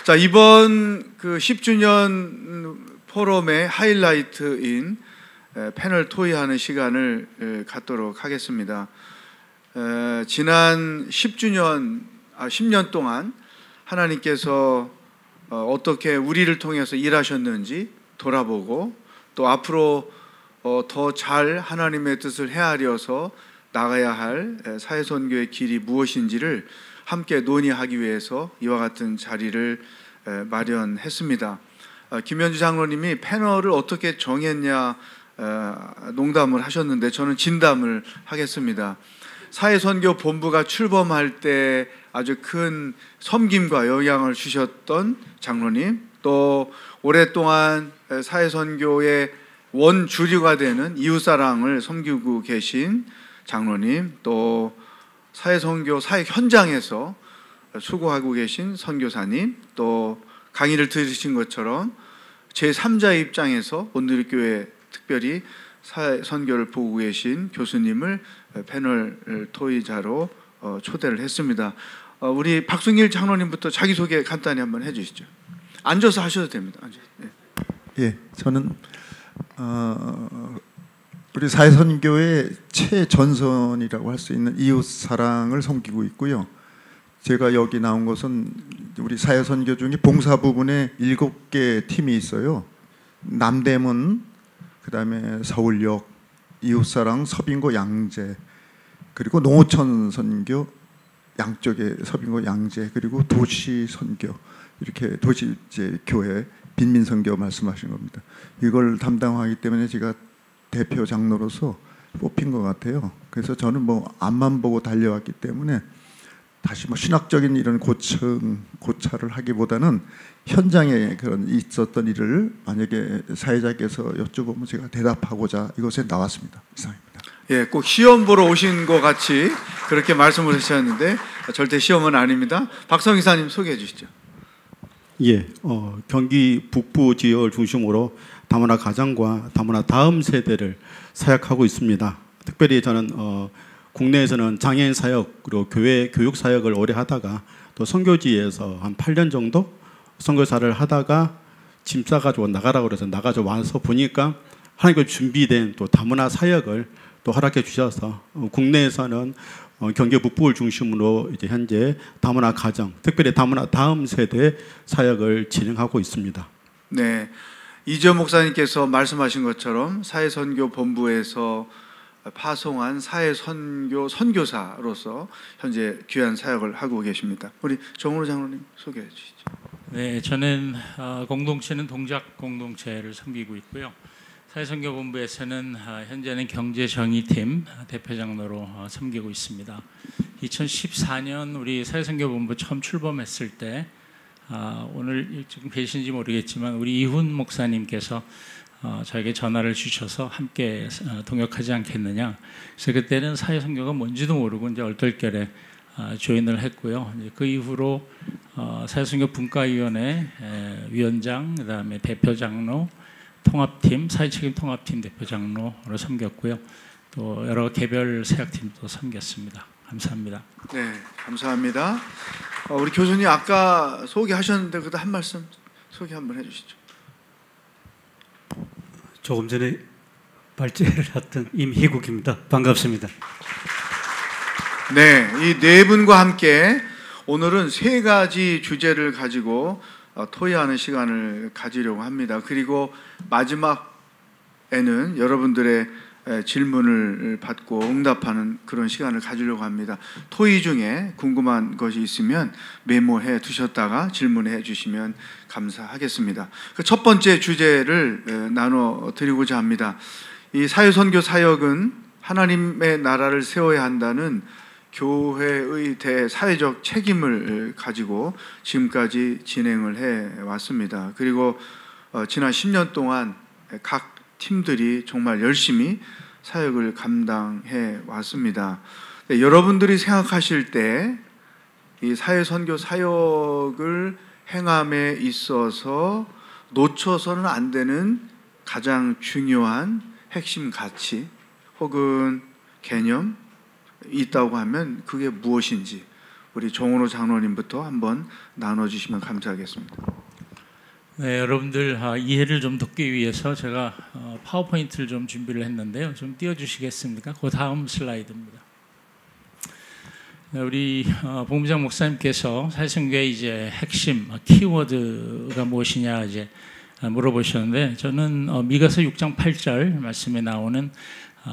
자, 이번 그 10주년 포럼의 하이라이트인 패널 토의하는 시간을 갖도록 하겠습니다. 지난 10년 동안 하나님께서 어떻게 우리를 통해서 일하셨는지 돌아보고, 또 앞으로 더 잘 하나님의 뜻을 헤아려서 나가야 할 사회선교의 길이 무엇인지를 함께 논의하기 위해서 이와 같은 자리를 마련했습니다. 김현주 장로님이 패널을 어떻게 정했냐 농담을 하셨는데, 저는 진담을 하겠습니다. 사회선교 본부가 출범할 때 아주 큰 섬김과 영향을 주셨던 장로님, 또 오랫동안 사회선교의 원주류가 되는 이웃사랑을 섬기고 계신 장로님, 또 사회선교 사회 현장에서 수고하고 계신 선교사님, 또 강의를 들으신 것처럼 제3자의 입장에서 온누리교회 특별히 사회선교를 보고 계신 교수님을 패널 토의자로 초대를 했습니다. 우리 박승일 장로님부터 자기소개 간단히 한번 해주시죠. 앉아서 하셔도 됩니다. 앉아서. 네. 예, 저는 우리 사회선교의 최전선이라고 할 수 있는 이웃사랑을 섬기고 있고요. 제가 여기 나온 것은 우리 사회선교 중에 봉사 부분에 7개 팀이 있어요. 남대문, 그 다음에 서울역, 이웃사랑, 서빙고, 양재, 그리고 농어촌 선교, 양쪽에 서빙고, 양재, 그리고 도시선교, 이렇게 도시교회, 빈민선교 말씀하신 겁니다. 이걸 담당하기 때문에 제가 대표 장로로서 뽑힌 것 같아요. 그래서 저는 뭐 앞만 보고 달려왔기 때문에 다시 뭐 신학적인 이런 고찰을 하기보다는 현장에 그런 있었던 일을 만약에 사회자께서 여쭤보면 제가 대답하고자 이곳에 나왔습니다. 이상입니다. 예, 꼭 시험 보러 오신 것 같이 그렇게 말씀을 하셨는데 절대 시험은 아닙니다. 박성희 사님 소개해 주시죠. 예, 경기 북부 지역을 중심으로 다문화 가정과 다문화 다음 세대를 사역하고 있습니다. 특별히 저는 국내에서는 장애인 사역, 그리고 교회 교육 사역을 오래 하다가 또 선교지에서 한 8년 정도 선교사를 하다가 짐 싸가지고 나가라고 그래서 나가서 와서 보니까 하나님께 준비된 또 다문화 사역을 또 허락해 주셔서 국내에서는 경기 북부를 중심으로 이제 현재 다문화 가정, 특별히 다문화 다음 세대 사역을 진행하고 있습니다. 네, 이재호 목사님께서 말씀하신 것처럼 사회선교 본부에서 파송한 사회선교 선교사로서 현재 귀한 사역을 하고 계십니다. 우리 정은호 장로님 소개해 주시죠. 네, 저는 공동체는 동작 공동체를 섬기고 있고요. 사회선교본부에서는 현재는 경제정의팀 대표장로로 섬기고 있습니다. 2014년 우리 사회선교본부 처음 출범했을 때 오늘 지금 계신지 모르겠지만 우리 이훈 목사님께서 저에게 전화를 주셔서 함께 동역하지 않겠느냐. 그래서 그때는 사회선교가 뭔지도 모르고 이제 얼떨결에 조인을 했고요. 그 이후로 사회선교 분과위원회 위원장, 그다음에 대표장로, 통합팀, 사회책임 통합팀 대표장로로 섬겼고요. 또 여러 개별 사역팀도 섬겼습니다. 감사합니다. 네, 감사합니다. 우리 교수님 아까 소개하셨는데 그래도 한 말씀 소개 한번 해주시죠. 조금 전에 발제를 했던 임희국입니다. 반갑습니다. 네, 이 네 분과 함께 오늘은 세 가지 주제를 가지고 토의하는 시간을 가지려고 합니다. 그리고 마지막에는 여러분들의 질문을 받고 응답하는 그런 시간을 가지려고 합니다. 토의 중에 궁금한 것이 있으면 메모해 두셨다가 질문해 주시면 감사하겠습니다. 첫 번째 주제를 나눠 드리고자 합니다. 이 사회선교 사역은 하나님의 나라를 세워야 한다는 교회의 대사회적 책임을 가지고 지금까지 진행을 해 왔습니다. 그리고 지난 10년 동안 각 팀들이 정말 열심히 사역을 감당해 왔습니다. 여러분들이 생각하실 때 이 사회선교 사역을 행함에 있어서 놓쳐서는 안 되는 가장 중요한 핵심 가치 혹은 개념 있다고 하면 그게 무엇인지 우리 정원호 장로님부터 한번 나눠주시면 감사하겠습니다. 네, 여러분들 이해를 좀 돕기 위해서 제가 파워포인트를 좀 준비를 했는데요. 좀 띄워주시겠습니까? 그 다음 슬라이드입니다. 네, 우리 본부장 목사님께서 사회선교회 이제 핵심 키워드가 무엇이냐 이제 물어보셨는데, 저는 미가서 6장 8절 말씀에 나오는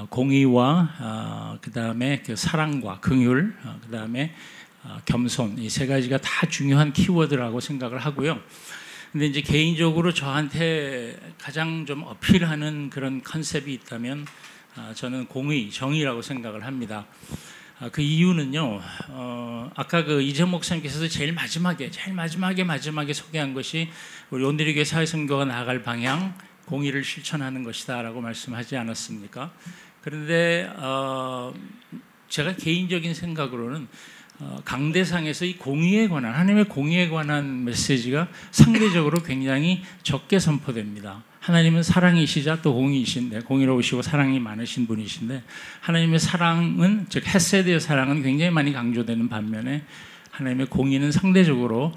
공의와 그 다음에 그 사랑과 긍휼, 그 다음에 겸손, 이 세 가지가 다 중요한 키워드라고 생각을 하고요. 근데 이제 개인적으로 저한테 가장 좀 어필하는 그런 컨셉이 있다면 저는 공의, 정의라고 생각을 합니다. 그 이유는요, 아까 그 이재용 목사님께서도 제일 마지막에 소개한 것이 우리 온누리교회 사회선교가 나아갈 방향, 공의를 실천하는 것이다라고 말씀하지 않았습니까? 그런데 제가 개인적인 생각으로는 강대상에서 이 공의에 관한, 하나님의 공의에 관한 메시지가 상대적으로 굉장히 적게 선포됩니다. 하나님은 사랑이시자 또 공의이신데, 공의로우시고 사랑이 많으신 분이신데, 하나님의 사랑은, 즉 헤세드의 사랑은 굉장히 많이 강조되는 반면에 하나님의 공의는 상대적으로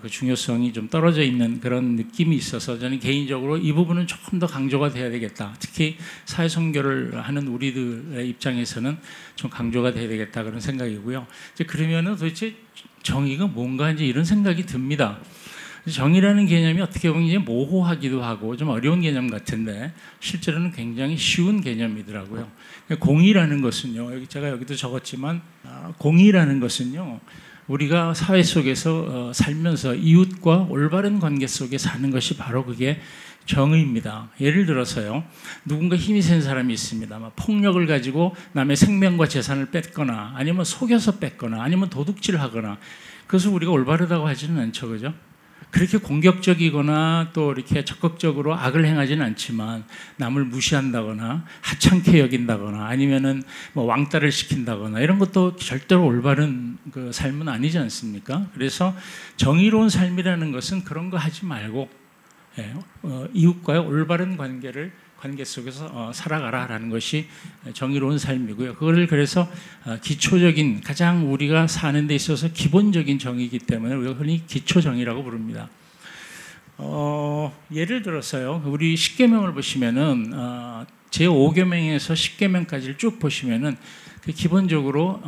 그 중요성이 좀 떨어져 있는 그런 느낌이 있어서, 저는 개인적으로 이 부분은 조금 더 강조가 돼야 되겠다. 특히 사회선교를 하는 우리들의 입장에서는 좀 강조가 돼야 되겠다, 그런 생각이고요. 이제 그러면은 도대체 정의가 뭔가 이제 이런 생각이 듭니다. 정의라는 개념이 어떻게 보면 이제 모호하기도 하고 좀 어려운 개념 같은데 실제로는 굉장히 쉬운 개념이더라고요. 공의라는 것은요, 제가 여기도 적었지만 공의라는 것은요, 우리가 사회 속에서 살면서 이웃과 올바른 관계 속에 사는 것이 바로 그게 정의입니다. 예를 들어서요, 누군가 힘이 센 사람이 있습니다. 폭력을 가지고 남의 생명과 재산을 뺏거나 아니면 속여서 뺏거나 아니면 도둑질을 하거나, 그것을 우리가 올바르다고 하지는 않죠, 그죠? 그렇게 공격적이거나 또 이렇게 적극적으로 악을 행하지는 않지만 남을 무시한다거나 하찮게 여긴다거나 아니면은 뭐 왕따를 시킨다거나 이런 것도 절대로 올바른 그 삶은 아니지 않습니까? 그래서 정의로운 삶이라는 것은 그런 거 하지 말고 이웃과의 올바른 관계 속에서 살아가라라는 것이 정의로운 삶이고요. 그거를 그래서 기초적인, 가장 우리가 사는 데 있어서 기본적인 정의이기 때문에 우리가 흔히 기초정의라고 부릅니다. 예를 들어서요, 우리 십계명을 보시면은 제5계명에서 10계명까지를 쭉 보시면은 기본적으로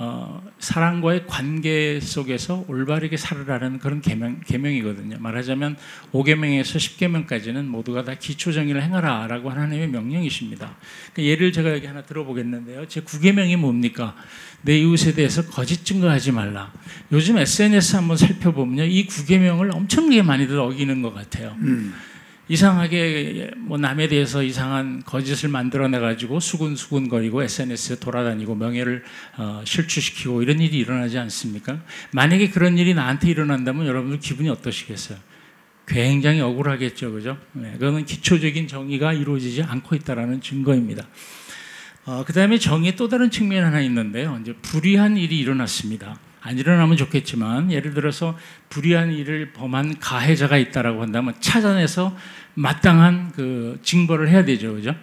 사랑과의 관계 속에서 올바르게 살아라는 그런 계명이거든요. 말하자면 5계명에서 10계명까지는 모두가 다 기초정의를 행하라라고 하나님의 명령이십니다. 예를 제가 여기 하나 들어보겠는데요. 제 9계명이 뭡니까? 내 이웃에 대해서 거짓 증거하지 말라. 요즘 SNS 한번 살펴보면요, 이 9계명을 엄청나게 많이들 어기는 것 같아요. 이상하게 뭐 남에 대해서 이상한 거짓을 만들어내 가지고 수군수군거리고 SNS에 돌아다니고 명예를 실추시키고 이런 일이 일어나지 않습니까? 만약에 그런 일이 나한테 일어난다면 여러분들 기분이 어떠시겠어요? 굉장히 억울하겠죠, 그죠? 네, 그거는 기초적인 정의가 이루어지지 않고 있다라는 증거입니다. 그 다음에 정의의 또 다른 측면이 하나 있는데요, 이제 불의한 일이 일어났습니다. 안 일어나면 좋겠지만, 예를 들어서 불의한 일을 범한 가해자가 있다라고 한다면 찾아내서 마땅한 그 징벌을 해야 되죠, 그죠?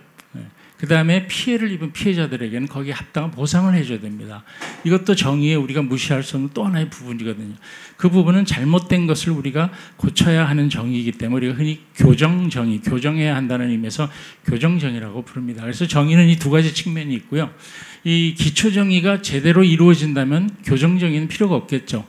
그 다음에 피해를 입은 피해자들에게는 거기에 합당한 보상을 해줘야 됩니다. 이것도 정의에 우리가 무시할 수 없는 또 하나의 부분이거든요. 그 부분은 잘못된 것을 우리가 고쳐야 하는 정의이기 때문에 우리가 흔히 교정정의, 교정해야 한다는 의미에서 교정정의라고 부릅니다. 그래서 정의는 이 두 가지 측면이 있고요. 이 기초정의가 제대로 이루어진다면 교정정의는 필요가 없겠죠.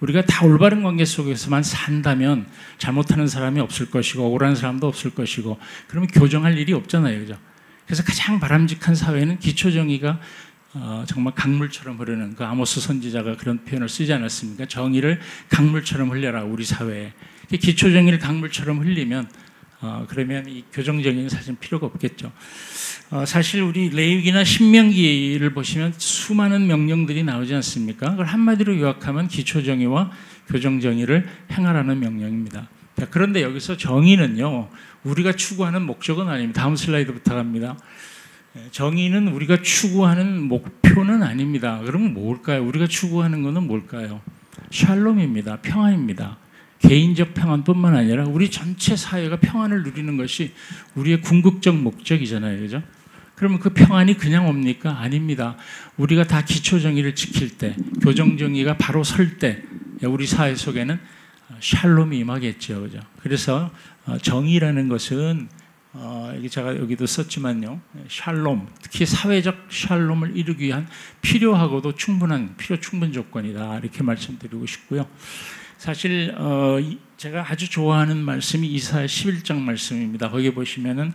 우리가 다 올바른 관계 속에서만 산다면 잘못하는 사람이 없을 것이고 억울한 사람도 없을 것이고, 그러면 교정할 일이 없잖아요, 그죠? 그래서 가장 바람직한 사회는 기초정의가 정말 강물처럼 흐르는, 그 아모스 선지자가 그런 표현을 쓰지 않았습니까? 정의를 강물처럼 흘려라, 우리 사회에. 기초정의를 강물처럼 흘리면 그러면 이 교정정의는 사실 필요가 없겠죠. 사실 우리 레위기나 신명기를 보시면 수많은 명령들이 나오지 않습니까? 그걸 한마디로 요약하면 기초정의와 교정정의를 행하라는 명령입니다. 그런데 여기서 정의는요, 우리가 추구하는 목적은 아닙니다. 다음 슬라이드부터 갑니다. 정의는 우리가 추구하는 목표는 아닙니다. 그러면 뭘까요? 우리가 추구하는 것은 뭘까요? 샬롬입니다. 평안입니다. 개인적 평안뿐만 아니라 우리 전체 사회가 평안을 누리는 것이 우리의 궁극적 목적이잖아요, 그죠? 그러면 그 평안이 그냥 옵니까? 아닙니다. 우리가 다 기초정의를 지킬 때, 교정정의가 바로 설 때 우리 사회 속에는 샬롬이 임하겠죠. 그죠? 그래서 정의라는 것은 제가 여기도 썼지만요. 샬롬, 특히 사회적 샬롬을 이루기 위한 필요하고도 충분 조건이다. 이렇게 말씀드리고 싶고요. 사실 제가 아주 좋아하는 말씀이 이사야 11장 말씀입니다. 거기 보시면은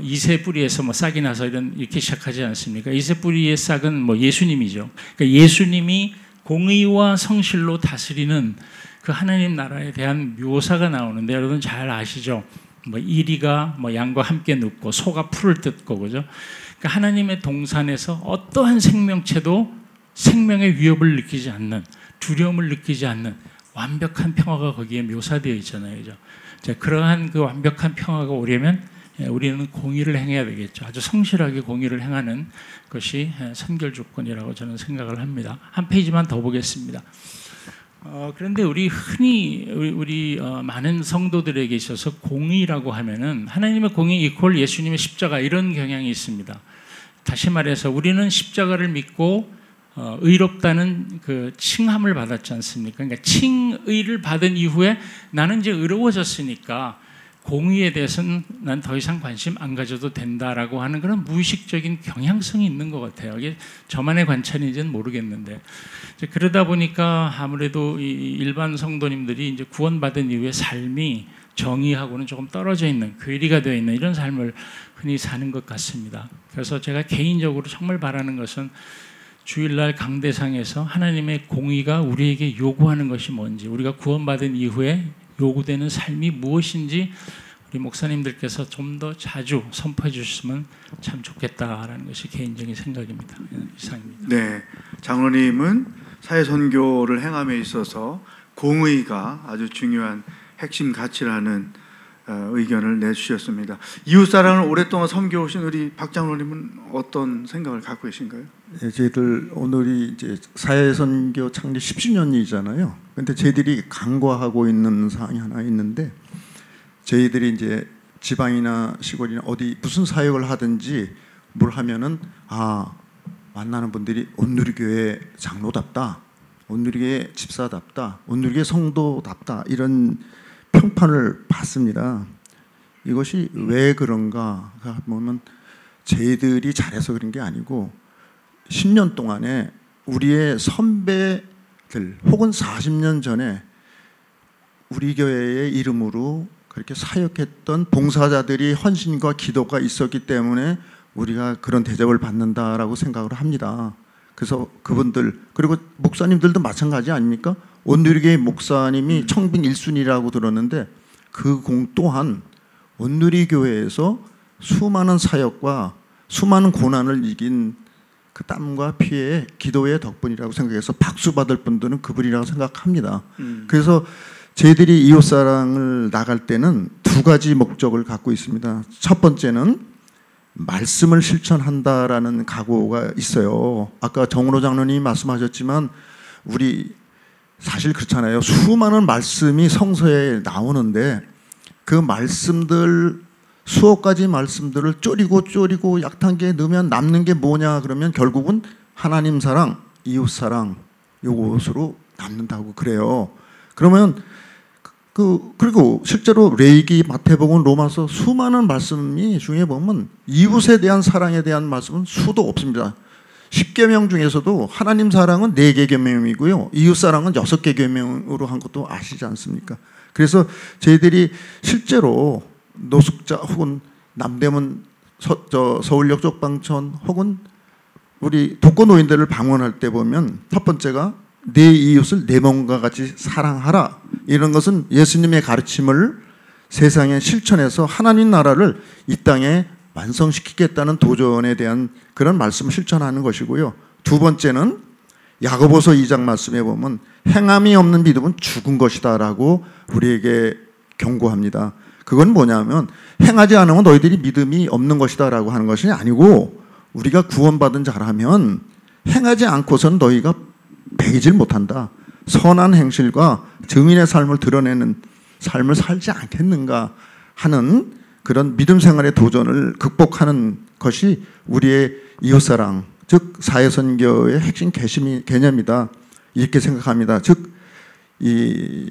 이새 뿌리에서 뭐 싹이 나서 이렇게 시작하지 않습니까? 이새 뿌리의 싹은 뭐 예수님이죠. 그러니까 예수님이 공의와 성실로 다스리는 그 하나님 나라에 대한 묘사가 나오는데 여러분 잘 아시죠? 뭐 이리가 뭐 양과 함께 눕고 소가 풀을 뜯고 그죠? 그러니까 하나님의 동산에서 어떠한 생명체도 생명의 위협을 느끼지 않는, 두려움을 느끼지 않는 완벽한 평화가 거기에 묘사되어 있잖아요. 그죠? 자, 그러한 그 완벽한 평화가 오려면 우리는 공의를 행해야 되겠죠. 아주 성실하게 공의를 행하는 것이 선결 조건이라고 저는 생각을 합니다. 한 페이지만 더 보겠습니다. 그런데 우리 흔히 우리 많은 성도들에게 있어서 공의라고 하면은 하나님의 공의 이퀄 예수님의 십자가 이런 경향이 있습니다. 다시 말해서 우리는 십자가를 믿고 의롭다는 그 칭함을 받았지 않습니까? 그러니까 칭의를 받은 이후에 나는 이제 의로워졌으니까 공의에 대해서는 난 더 이상 관심 안 가져도 된다라고 하는 그런 무의식적인 경향성이 있는 것 같아요. 이게 저만의 관찰인지는 모르겠는데 이제 그러다 보니까 아무래도 이 일반 성도님들이 이제 구원받은 이후에 삶이 정의하고는 조금 떨어져 있는, 괴리가 되어 있는 이런 삶을 흔히 사는 것 같습니다. 그래서 제가 개인적으로 정말 바라는 것은 주일날 강대상에서 하나님의 공의가 우리에게 요구하는 것이 뭔지, 우리가 구원받은 이후에 요구되는 삶이 무엇인지 우리 목사님들께서 좀 더 자주 선포해 주셨으면 참 좋겠다라는 것이 개인적인 생각입니다. 이상입니다. 네, 장로님은 사회선교를 행함에 있어서 공의가 아주 중요한 핵심 가치라는 의견을 내주셨습니다. 이웃사랑을 오랫동안 섬겨오신 우리 박 장로님은 어떤 생각을 갖고 계신가요? 네, 저희들 오늘이 이제 사회선교 창립 10주년이잖아요. 근데 저희들이 간과하고 있는 사항이 하나 있는데, 저희들이 이제 지방이나 시골이나 어디 무슨 사역을 하든지 뭘 하면은 만나는 분들이 온누리교회 장로답다, 온누리교회 집사답다, 온누리교회 성도답다 이런 평판을 받습니다. 이것이 왜 그런가 보면 저희들이 잘해서 그런 게 아니고 10년 동안에 우리의 선배들 혹은 40년 전에 우리 교회의 이름으로 그렇게 사역했던 봉사자들이 헌신과 기도가 있었기 때문에 우리가 그런 대접을 받는다라고 생각을 합니다. 그래서 그분들, 그리고 목사님들도 마찬가지 아닙니까? 온누리교회 목사님이 청빙 1순위라고 들었는데 그 공 또한 온누리교회에서 수많은 사역과 수많은 고난을 이긴 그 땀과 피의 기도의 덕분이라고 생각해서 박수 받을 분들은 그분이라고 생각합니다. 그래서 저희들이 이웃사랑을 나갈 때는 두 가지 목적을 갖고 있습니다. 첫 번째는 말씀을 실천한다라는 각오가 있어요. 아까 정은호 장로님이 말씀하셨지만 우리 사실 그렇잖아요. 수많은 말씀이 성서에 나오는데 그 말씀들 수억 가지 말씀들을 쪼리고 약탕기에 넣으면 남는 게 뭐냐 그러면 결국은 하나님 사랑, 이웃 사랑 요것으로 남는다고 그래요. 그러면 그리고 실제로 레위기, 마태복음, 로마서 수많은 말씀이 중에 보면 이웃에 대한 사랑에 대한 말씀은 수도 없습니다. 10계명 중에서도 하나님 사랑은 4개 계명이고요. 이웃 사랑은 6개 계명으로 한 것도 아시지 않습니까? 그래서 저희들이 실제로 노숙자 혹은 남대문 서울역 쪽방촌 혹은 우리 독거노인들을 방문할 때 보면 첫 번째가 내 이웃을 내 몸과 같이 사랑하라. 이런 것은 예수님의 가르침을 세상에 실천해서 하나님 나라를 이 땅에 완성시키겠다는 도전에 대한 그런 말씀을 실천하는 것이고요. 두 번째는 야고보서 2장 말씀에 보면 행함이 없는 믿음은 죽은 것이다라고 우리에게 경고합니다. 그건 뭐냐면 행하지 않으면 너희들이 믿음이 없는 것이다라고 하는 것이 아니고 우리가 구원받은 자라면 행하지 않고서는 너희가 배기질 못한다. 선한 행실과 증인의 삶을 드러내는 삶을 살지 않겠는가 하는 그런 믿음 생활의 도전을 극복하는 것이 우리의 이웃사랑, 즉 사회선교의 핵심 개념이다 이렇게 생각합니다. 즉 이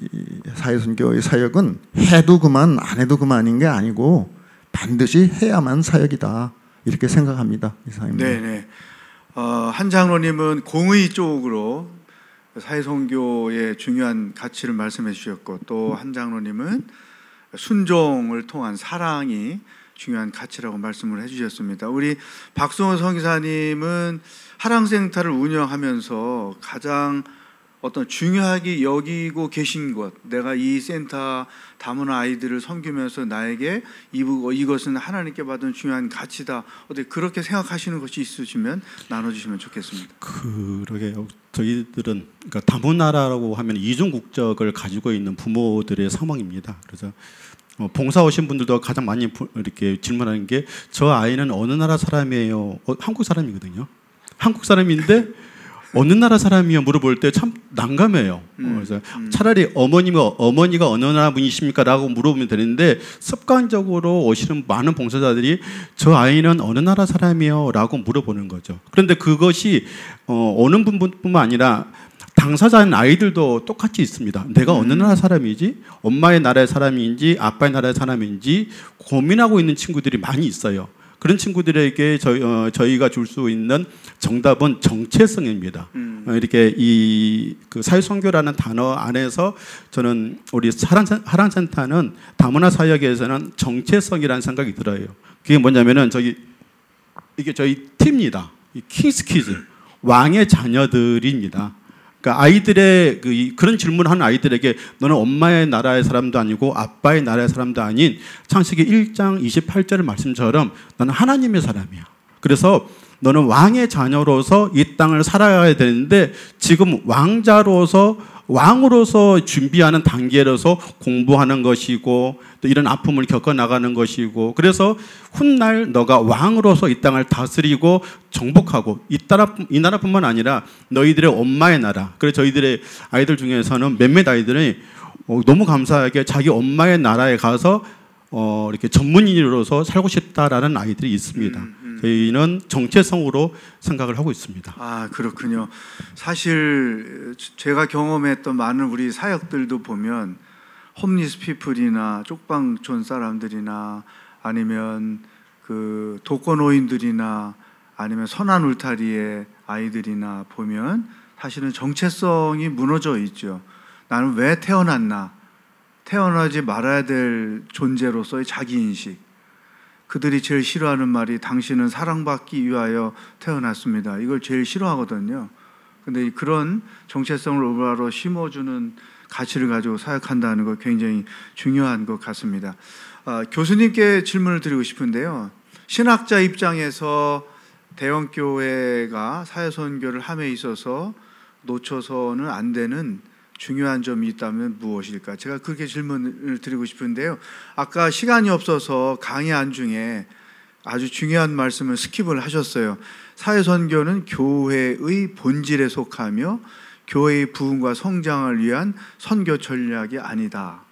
사회선교의 사역은 해도 그만 안 해도 그만인 게 아니고 반드시 해야만 사역이다 이렇게 생각합니다. 이상입니다. 네네. 한 장로님은 공의 쪽으로 사회선교의 중요한 가치를 말씀해 주셨고, 또 한 장로님은 순종을 통한 사랑이 중요한 가치라고 말씀을 해주셨습니다. 우리 박성호 선교사님은 하랑센터를 운영하면서 가장 어떤 중요하게 여기고 계신 것, 내가 이 센터 다문화 아이들을 섬기면서 나에게 이것은 하나님께 받은 중요한 가치다, 어떻게 그렇게 생각하시는 것이 있으시면 나눠주시면 좋겠습니다. 그러게요. 저희들은 그러니까 다문화라고 하면 이중 국적을 가지고 있는 부모들의 상황입니다. 그래서 봉사 오신 분들도 가장 많이 이렇게 질문하는 게 저 아이는 어느 나라 사람이에요? 한국 사람이거든요. 한국 사람인데 어느 나라 사람이요? 물어볼 때 참 난감해요. 그래서 차라리 어머니가 어느 나라 분이십니까? 라고 물어보면 되는데 습관적으로 오시는 많은 봉사자들이 저 아이는 어느 나라 사람이요? 라고 물어보는 거죠. 그런데 그것이 어느 분뿐만 아니라 당사자인 아이들도 똑같이 있습니다. 내가 어느 나라 사람이지? 엄마의 나라의 사람인지 아빠의 나라의 사람인지 고민하고 있는 친구들이 많이 있어요. 그런 친구들에게 저희가 줄 수 있는 정답은 정체성입니다. 이렇게 그 사회선교라는 단어 안에서 저는 우리 하랑센터는 다문화 사역에서는 정체성이라는 생각이 들어요. 그게 뭐냐면은 이게 저희 팀입니다. 킹스키즈, 왕의 자녀들입니다. 그러니까 아이들의 그런 질문을 하는 아이들에게 너는 엄마의 나라의 사람도 아니고 아빠의 나라의 사람도 아닌 창세기 1장 28절 말씀처럼 너는 하나님의 사람이야. 그래서 너는 왕의 자녀로서 이 땅을 살아가야 되는데 지금 왕으로서 준비하는 단계로서 공부하는 것이고 또 이런 아픔을 겪어나가는 것이고, 그래서 훗날 너가 왕으로서 이 땅을 다스리고 정복하고 이 나라뿐만 아니라 너희들의 엄마의 나라. 그래서 저희들의 아이들 중에서는 몇몇 아이들이 너무 감사하게 자기 엄마의 나라에 가서 이렇게 전문인으로서 살고 싶다라는 아이들이 있습니다. 저희는 정체성으로 생각을 하고 있습니다. 아, 그렇군요. 사실 제가 경험했던 많은 우리 사역들도 보면 홈리스 피플이나 쪽방촌 사람들이나 아니면 그 독거노인들이나 아니면 선한 울타리의 아이들이나 보면 사실은 정체성이 무너져 있죠. 나는 왜 태어났나? 태어나지 말아야 될 존재로서의 자기인식. 그들이 제일 싫어하는 말이 당신은 사랑받기 위하여 태어났습니다. 이걸 제일 싫어하거든요. 근데 그런 정체성을 올바로 심어주는 가치를 가지고 사역한다는 거 굉장히 중요한 것 같습니다. 교수님께 질문을 드리고 싶은데요. 신학자 입장에서 대형교회가 사회선교를 함에 있어서 놓쳐서는 안 되는 중요한 점이 있다면 무엇일까? 제가 그렇게 질문을 드리고 싶은데요. 아까 시간이 없어서 강의 안중에 아주 중요한 말씀을 스킵을 하셨어요. 사회선교는 교회의 본질에 속하며 교회의 부흥과 성장을 위한 선교 전략이 아니다.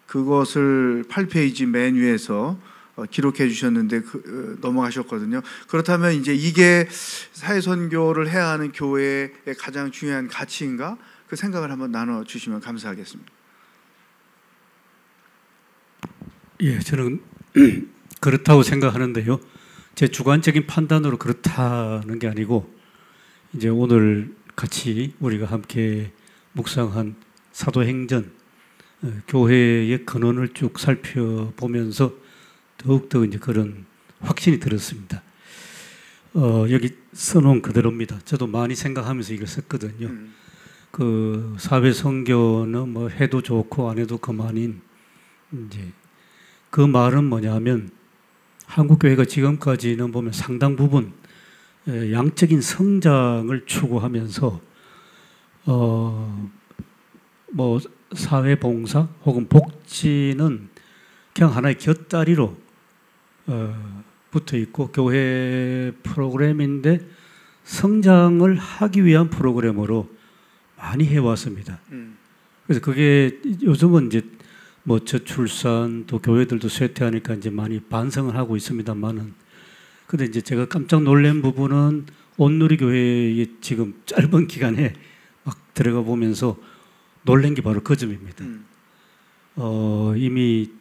그것을 8페이지 맨 위에서 기록해 주셨는데 넘어가셨거든요. 그렇다면 이제 이게 사회선교를 해야 하는 교회의 가장 중요한 가치인가? 그 생각을 한번 나눠주시면 감사하겠습니다. 예, 저는 그렇다고 생각하는데요. 제 주관적인 판단으로 그렇다는 게 아니고, 이제 오늘 같이 우리가 함께 묵상한 사도행전 교회의 근원을 쭉 살펴보면서 더욱더 이제 그런 확신이 들었습니다. 여기 써놓은 그대로입니다. 저도 많이 생각하면서 이걸 썼거든요. 그 사회 선교는 뭐 해도 좋고 안 해도 그만인, 이제 그 말은 뭐냐면 한국 교회가 지금까지는 보면 상당 부분 양적인 성장을 추구하면서 뭐 사회 봉사 혹은 복지는 그냥 하나의 곁다리로 붙어 있고 교회 프로그램인데 성장을 하기 위한 프로그램으로 많이 해왔습니다. 그래서 그게 요즘은 이제 뭐 저출산 또 교회들도 쇠퇴하니까 이제 많이 반성을 하고 있습니다만은, 근데 이제 제가 깜짝 놀란 부분은 온누리교회에 지금 짧은 기간에 막 들어가 보면서 놀란 게 바로 그 점입니다. 이미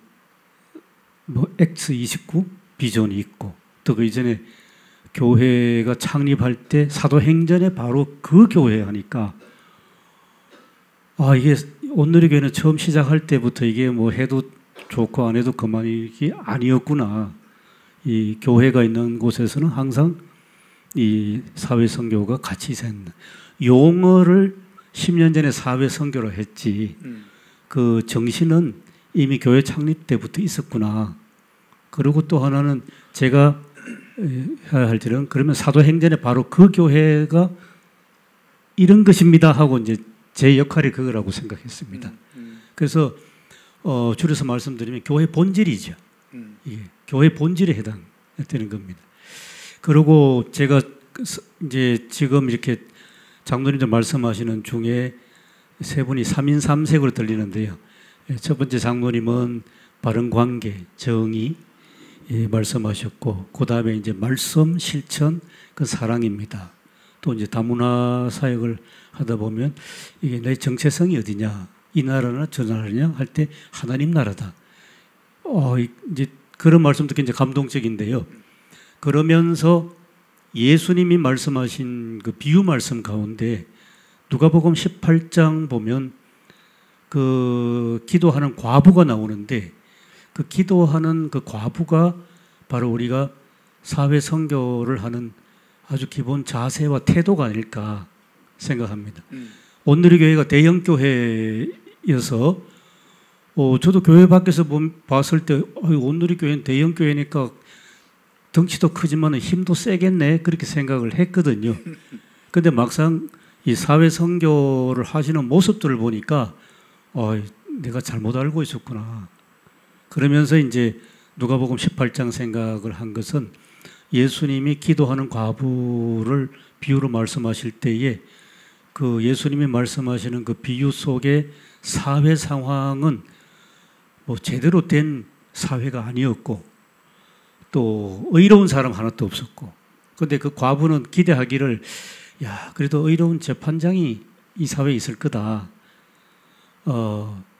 뭐 X29 비전이 있고, 또 그 이전에 교회가 창립할 때 사도행전에 바로 그 교회 하니까, 이게 온누리교회는 처음 시작할 때부터 이게 뭐 해도 좋고 안 해도 그만이 아니었구나. 이 교회가 있는 곳에서는 항상 이 사회선교가 같이 있었는데, 용어를 10년 전에 사회선교로 했지 그 정신은 이미 교회 창립 때부터 있었구나. 그리고 또 하나는 제가 해야 할 일은, 그러면 사도행전에 바로 그 교회가 이런 것입니다 하고 이제 제 역할이 그거라고 생각했습니다. 그래서 줄여서 말씀드리면 교회 본질이죠. 이게 교회 본질에 해당되는 겁니다. 그리고 제가 이제 지금 이렇게 장로님들 말씀하시는 중에 세 분이 3인 3색으로 들리는데요. 첫 번째 장로님은 바른 관계, 정의 말씀하셨고, 그 다음에 이제 말씀, 실천, 그 사랑입니다. 또 이제 다문화 사역을 하다 보면 이게 내 정체성이 어디냐, 이 나라나 저 나라냐 할 때 하나님 나라다. 이제 그런 말씀 듣기 이제 감동적인데요. 그러면서 예수님이 말씀하신 그 비유 말씀 가운데 누가복음 18장 보면 그 기도하는 과부가 나오는데, 그 기도하는 그 과부가 바로 우리가 사회 선교를 하는 아주 기본 자세와 태도가 아닐까 생각합니다. 온누리교회가 대형 교회여서 저도 교회 밖에서 봤을 때 온누리교회는 대형 교회니까 덩치도 크지만 힘도 세겠네 그렇게 생각을 했거든요. 근데 막상 이 사회 선교를 하시는 모습들을 보니까 내가 잘못 알고 있었구나. 그러면서 이제 누가복음 18장 생각을 한 것은, 예수님이 기도하는 과부를 비유로 말씀하실 때에 그 예수님이 말씀하시는 그 비유 속에 사회 상황은 뭐 제대로 된 사회가 아니었고, 또 의로운 사람 하나도 없었고, 근데 그 과부는 기대하기를, 그래도 의로운 재판장이 이 사회에 있을 거다.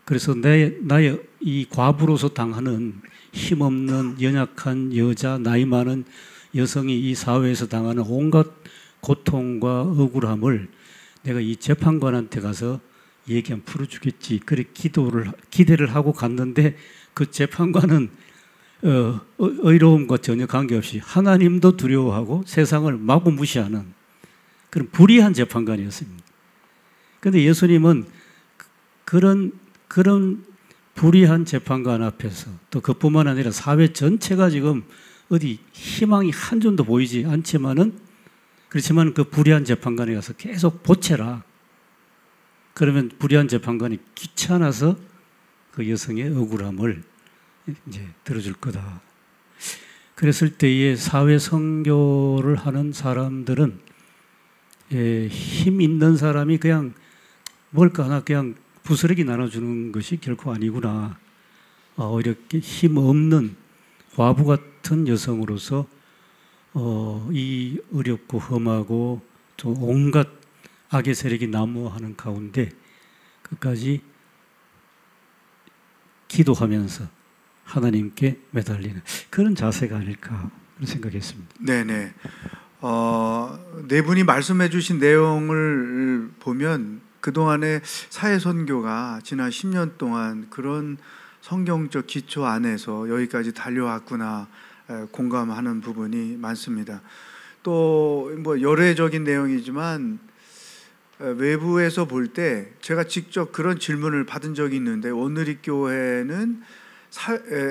그래서 나의 이 과부로서 당하는 힘없는 연약한 여자, 나이 많은 여성이 이 사회에서 당하는 온갖 고통과 억울함을 내가 이 재판관한테 가서 얘기하면 풀어주겠지. 그래 기대를 하고 갔는데, 그 재판관은 의로움과 전혀 관계없이 하나님도 두려워하고 세상을 마구 무시하는 그런 불의한 재판관이었습니다. 그런데 예수님은 그런 불의한 재판관 앞에서, 또 그뿐만 아니라 사회 전체가 지금 어디 희망이 한 점도 보이지 않지만은, 그렇지만 그 불의한 재판관에 가서 계속 보채라. 그러면 불의한 재판관이 귀찮아서 그 여성의 억울함을 이제 들어줄 거다. 그랬을 때에 사회 선교를 하는 사람들은 힘 있는 사람이 그냥 뭘까 하나 그냥 부스러기 나눠주는 것이 결코 아니구나. 이렇게 힘 없는 과부 같은 여성으로서 이 어렵고 험하고 또 온갖 악의 세력이 난무하는 가운데 끝까지 기도하면서 하나님께 매달리는 그런 자세가 아닐까 그런 생각했습니다. 네네. 네 분이 말씀해 주신 내용을 보면 그동안의 사회선교가 지난 10년 동안 그런 성경적 기초 안에서 여기까지 달려왔구나 공감하는 부분이 많습니다. 또 뭐 열애적인 내용이지만 외부에서 볼 때 제가 직접 그런 질문을 받은 적이 있는데, 온누리교회는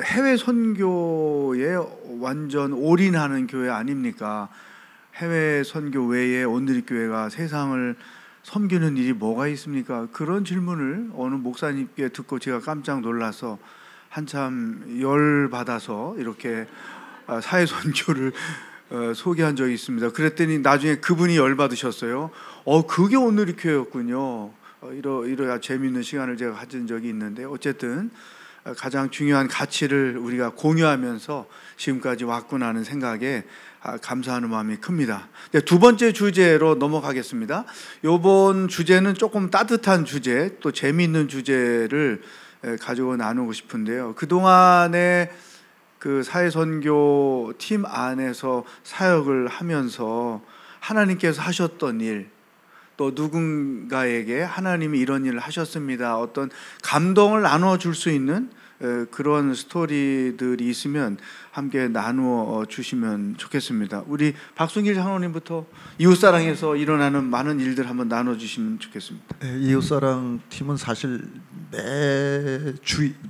해외 선교에 완전 올인하는 교회 아닙니까? 해외 선교 외에 온누리교회가 세상을 섬기는 일이 뭐가 있습니까? 그런 질문을 어느 목사님께 듣고 제가 깜짝 놀라서 한참 열받아서 이렇게 사회 선교를 소개한 적이 있습니다. 그랬더니 나중에 그분이 열받으셨어요. 그게 온누리교회였군요. 이러야 재미있는 시간을 제가 가진 적이 있는데, 어쨌든 가장 중요한 가치를 우리가 공유하면서 지금까지 왔구나 하는 생각에 감사하는 마음이 큽니다. 두 번째 주제로 넘어가겠습니다. 이번 주제는 조금 따뜻한 주제, 또 재미있는 주제를 가지고 나누고 싶은데요. 그동안에 그 사회선교 팀 안에서 사역을 하면서 하나님께서 하셨던 일, 또 누군가에게 하나님이 이런 일을 하셨습니다, 어떤 감동을 나눠줄 수 있는 그런 스토리들이 있으면 함께 나누어 주시면 좋겠습니다. 우리 박순길 장로님부터 이웃사랑에서 일어나는 많은 일들 한번 나눠주시면 좋겠습니다. 네, 이웃사랑 팀은 사실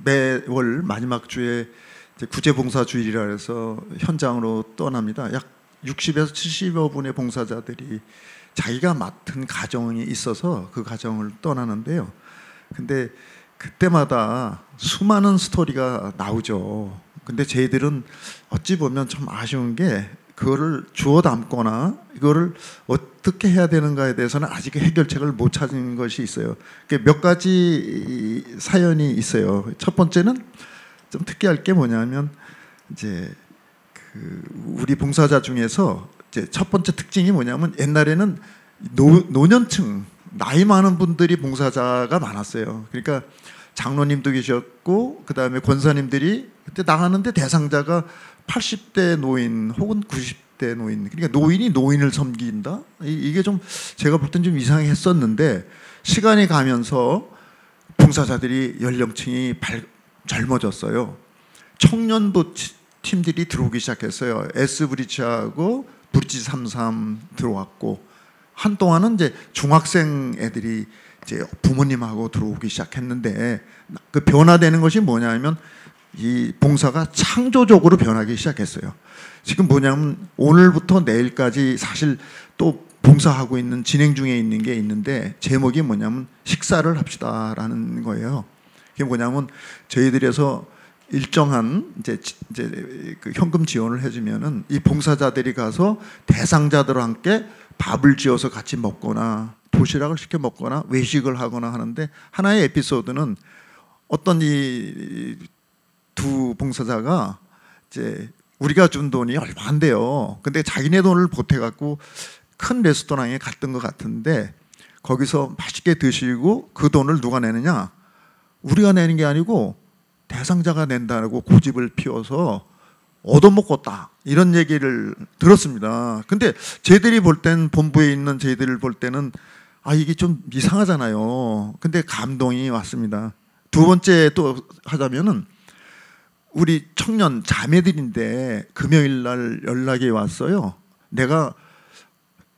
매월 마지막 주에 구제봉사주일이라 해서 현장으로 떠납니다. 약 60에서 70여 분의 봉사자들이 자기가 맡은 가정이 있어서 그 가정을 떠나는데요. 근데 그때마다 수많은 스토리가 나오죠. 근데 저희들은 어찌 보면 좀 아쉬운 게 그거를 주워 담거나 이거를 어떻게 해야 되는가에 대해서는 아직 해결책을 못 찾은 것이 있어요. 몇 가지 사연이 있어요. 첫 번째는 좀 특이할 게 뭐냐면 이제 우리 봉사자 중에서 이제 첫 번째 특징이 뭐냐면 옛날에는 노년층 나이 많은 분들이 봉사자가 많았어요. 그러니까 장로님도 계셨고 그 다음에 권사님들이 그때 나가는데 대상자가 80대 노인 혹은 90대 노인, 그러니까 노인이 노인을 섬긴다? 이게 좀 제가 볼 땐 좀 이상했었는데 시간이 가면서 봉사자들이 연령층이 젊어졌어요. 청년부 팀들이 들어오기 시작했어요. S브리치하고 브리치 33 들어왔고, 한동안은 이제 중학생 애들이 이제 부모님하고 들어오기 시작했는데, 그 변화되는 것이 뭐냐면 이 봉사가 창조적으로 변하기 시작했어요. 지금 뭐냐면 오늘부터 내일까지 사실 또 봉사하고 있는, 진행 중에 있는 게 있는데, 제목이 뭐냐면 식사를 합시다라는 거예요. 그게 뭐냐면 저희들에서 일정한 이제 그 현금 지원을 해주면은 이 봉사자들이 가서 대상자들과 함께 밥을 지어서 같이 먹거나 도시락을 시켜 먹거나 외식을 하거나 하는데, 하나의 에피소드는 어떤 이 두 봉사자가 이제 우리가 준 돈이 얼마 안 돼요. 근데 자기네 돈을 보태갖고 큰 레스토랑에 갔던 것 같은데, 거기서 맛있게 드시고 그 돈을 누가 내느냐? 우리가 내는 게 아니고 대상자가 낸다고 고집을 피워서 얻어먹었다, 이런 얘기를 들었습니다. 근데 저희들이 볼 땐, 본부에 있는 저희들을 볼 때는 이게 좀 이상하잖아요. 근데 감동이 왔습니다. 두 번째 또 하자면은 우리 청년 자매들인데 금요일 날 연락이 왔어요. 내가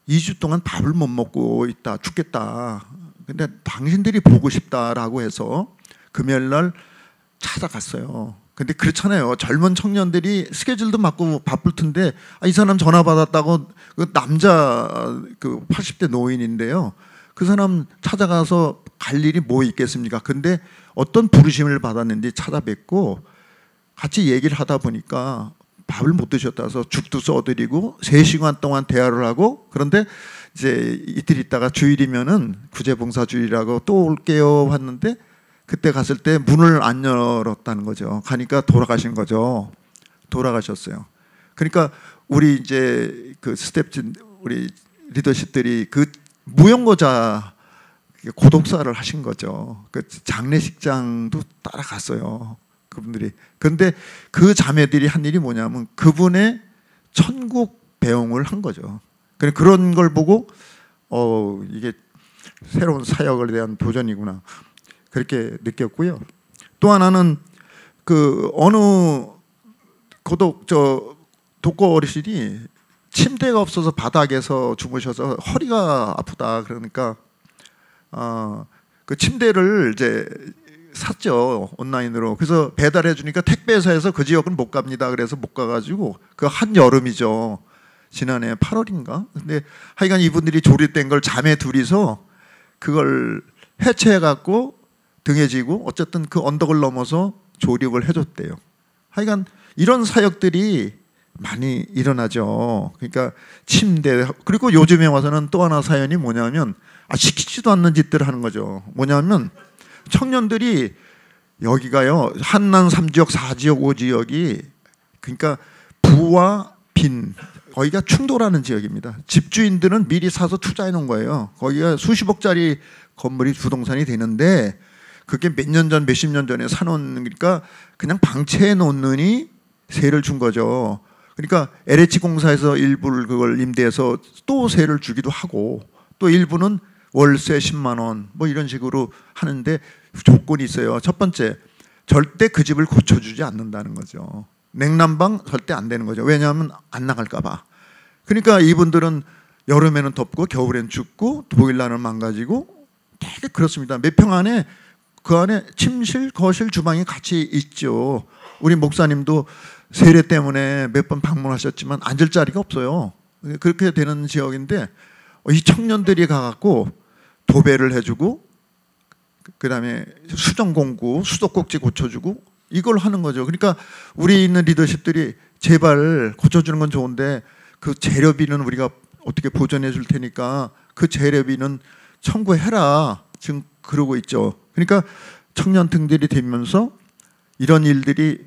2주 동안 밥을 못 먹고 있다, 죽겠다. 근데 당신들이 보고 싶다라고 해서 금요일 날 찾아갔어요. 근데 그렇잖아요. 젊은 청년들이 스케줄도 맞고 바쁠 텐데, 이 사람 전화 받았다고, 그 남자 그 80대 노인인데요. 그 사람 찾아가서 갈 일이 뭐 있겠습니까? 근데 어떤 부르심을 받았는지 찾아뵙고 같이 얘기를 하다 보니까 밥을 못 드셨다 해서 죽도 써드리고 3시간 동안 대화를 하고, 그런데 이제 이틀 있다가 주일이면은 구제봉사주일이라고 또 올게요 했는데, 그때 갔을 때 문을 안 열었다는 거죠. 가니까 돌아가신 거죠. 돌아가셨어요. 그러니까 우리 이제 그 스텝진, 우리 리더십들이 그 무용고자 고독사를 하신 거죠. 그 장례식장도 따라갔어요, 그분들이. 근데 그 자매들이 한 일이 뭐냐면 그분의 천국 배웅을 한 거죠. 그런 걸 보고 이게 새로운 사역에 대한 도전이구나, 그렇게 느꼈고요. 또 하나는 그 어느 독거 어르신이 침대가 없어서 바닥에서 주무셔서 허리가 아프다, 그러니까 그 침대를 이제 샀죠, 온라인으로. 그래서 배달해 주니까 택배사에서 그 지역은 못 갑니다. 그래서 못 가가지고, 그 한여름이죠, 지난해 8월인가. 근데 하여간 이분들이 조립된 걸 자매 둘이서 그걸 해체해갖고 등에 지고 어쨌든 그 언덕을 넘어서 조립을 해줬대요. 하여간 이런 사역들이 많이 일어나죠. 그러니까 침대, 그리고 요즘에 와서는 또 하나 사연이 뭐냐면 시키지도 않는 짓들을 하는 거죠. 뭐냐면 청년들이 여기가요 한남 3지역, 4지역, 5지역이 그러니까 부와 빈 거기가 충돌하는 지역입니다. 집주인들은 미리 사서 투자해 놓은 거예요. 거기가 수십억짜리 건물이 부동산이 되는데 그게 몇 년 전, 몇십 년 전에 사놓은 그러니까 그냥 방치해 놓느니 세를 준 거죠. 그러니까 LH 공사에서 일부를 그걸 임대해서 또 세를 주기도 하고 또 일부는 월세 10만 원 뭐 이런 식으로 하는데 조건이 있어요. 첫 번째, 절대 그 집을 고쳐주지 않는다는 거죠. 냉난방 절대 안 되는 거죠. 왜냐하면 안 나갈까 봐. 그러니까 이분들은 여름에는 덥고 겨울엔 춥고 보일러는 망가지고 되게 그렇습니다. 몇 평 안에 그 안에 침실, 거실, 주방이 같이 있죠. 우리 목사님도 세례 때문에 몇 번 방문하셨지만 앉을 자리가 없어요. 그렇게 되는 지역인데 이 청년들이 가갖고 도배를 해주고 그다음에 수정 공구, 수도꼭지 고쳐주고 이걸 하는 거죠. 그러니까 우리 있는 리더십들이 제발 고쳐주는 건 좋은데 그 재료비는 우리가 어떻게 보전해 줄 테니까 그 재료비는 청구해라. 지금 그러고 있죠. 그러니까 청년 등들이 되면서 이런 일들이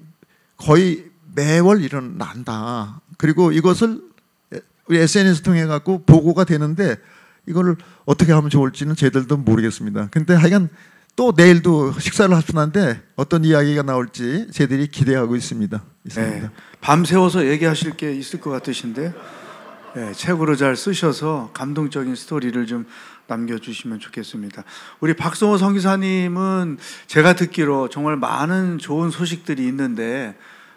거의 매월 일어난다. 그리고 이것을 우리 SNS 통해 갖고 보고가 되는데 이걸 어떻게 하면 좋을지는 저희들도 모르겠습니다. 근데 하여간 또 내일도 식사를 하시는데 어떤 이야기가 나올지 저희들이 기대하고 있습니다. 네, 밤새워서 얘기하실 게 있을 것 같으신데 네, 책으로 잘 쓰셔서 감동적인 스토리를 좀 남겨주시면 좋겠습니다. 우리 박성호 선교사님은 제가 듣기로 정말 많은 좋은 소식들이 있는데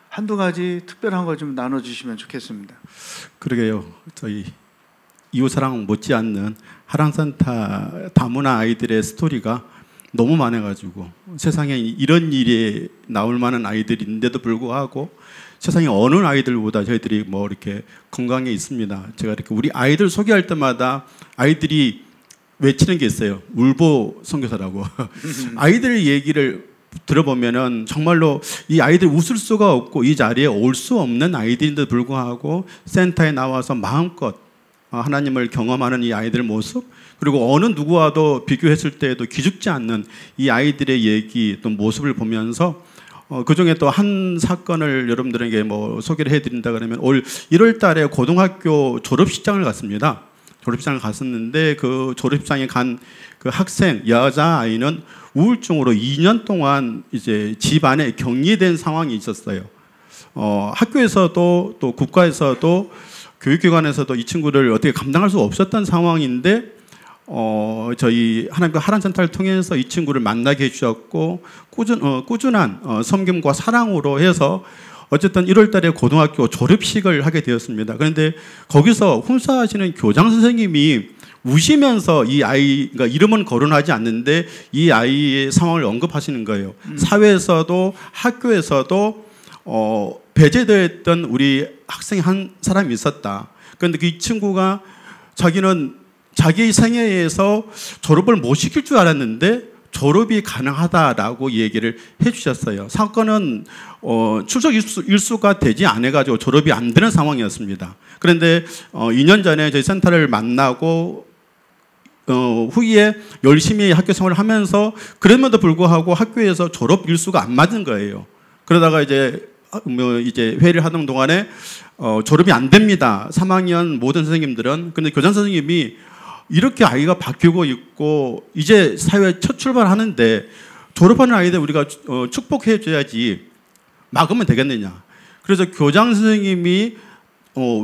한두 가지 특별한 거 좀 나눠주시면 좋겠습니다. 그러게요. 저희 이웃사랑 못지않는 하랑산타 다문화 아이들의 스토리가 너무 많아가지고 세상에 이런 일이 나올 만한 아이들이 있는데도 불구하고 세상에 어느 아이들보다 저희들이 뭐 이렇게 건강에 있습니다. 제가 이렇게 우리 아이들 소개할 때마다 아이들이 외치는 게 있어요. 울보 선교사라고. 아이들 얘기를 들어보면은 정말로 이 아이들 웃을 수가 없고 이 자리에 올 수 없는 아이들인데도 불구하고 센터에 나와서 마음껏 하나님을 경험하는 이 아이들 모습, 그리고 어느 누구와도 비교했을 때에도 기죽지 않는 이 아이들의 얘기 또 모습을 보면서 그 중에 또 한 사건을 여러분들에게 뭐 소개를 해드린다 그러면 올 1월 달에 고등학교 졸업식장을 갔습니다. 졸업식장을 갔었는데 그 졸업식장에 간 그 학생 여자아이는 우울증으로 2년 동안 이제 집안에 격리된 상황이 있었어요. 학교에서도 또 국가에서도 교육기관에서도 이 친구를 어떻게 감당할 수 없었던 상황인데 저희 하나님과 하란센터를 통해서 이 친구를 만나게 해주셨고 꾸준한 섬김과 사랑으로 해서 어쨌든 1월 달에 고등학교 졸업식을 하게 되었습니다. 그런데 거기서 훈사하시는 교장 선생님이 우시면서 이 아이, 그러니까 이름은 거론하지 않는데 이 아이의 상황을 언급하시는 거예요. 사회에서도 학교에서도 배제되었던 우리 학생이 한 사람이 있었다. 그런데 그 이 친구가 자기는 자기 생애에서 졸업을 못 시킬 줄 알았는데 졸업이 가능하다라고 얘기를 해주셨어요. 사건은 출석 일수가 되지 않아가지고 졸업이 안 되는 상황이었습니다. 그런데 2년 전에 저희 센터를 만나고 후에 열심히 학교 생활을 하면서 그럼에도 불구하고 학교에서 졸업 일수가 안 맞은 거예요. 그러다가 이제 회의를 하는 동안에 졸업이 안 됩니다. 3학년 모든 선생님들은. 근데 교장 선생님이 이렇게 아이가 바뀌고 있고 이제 사회에 첫 출발하는데 졸업하는 아이들 우리가 축복해 줘야지 막으면 되겠느냐. 그래서 교장 선생님이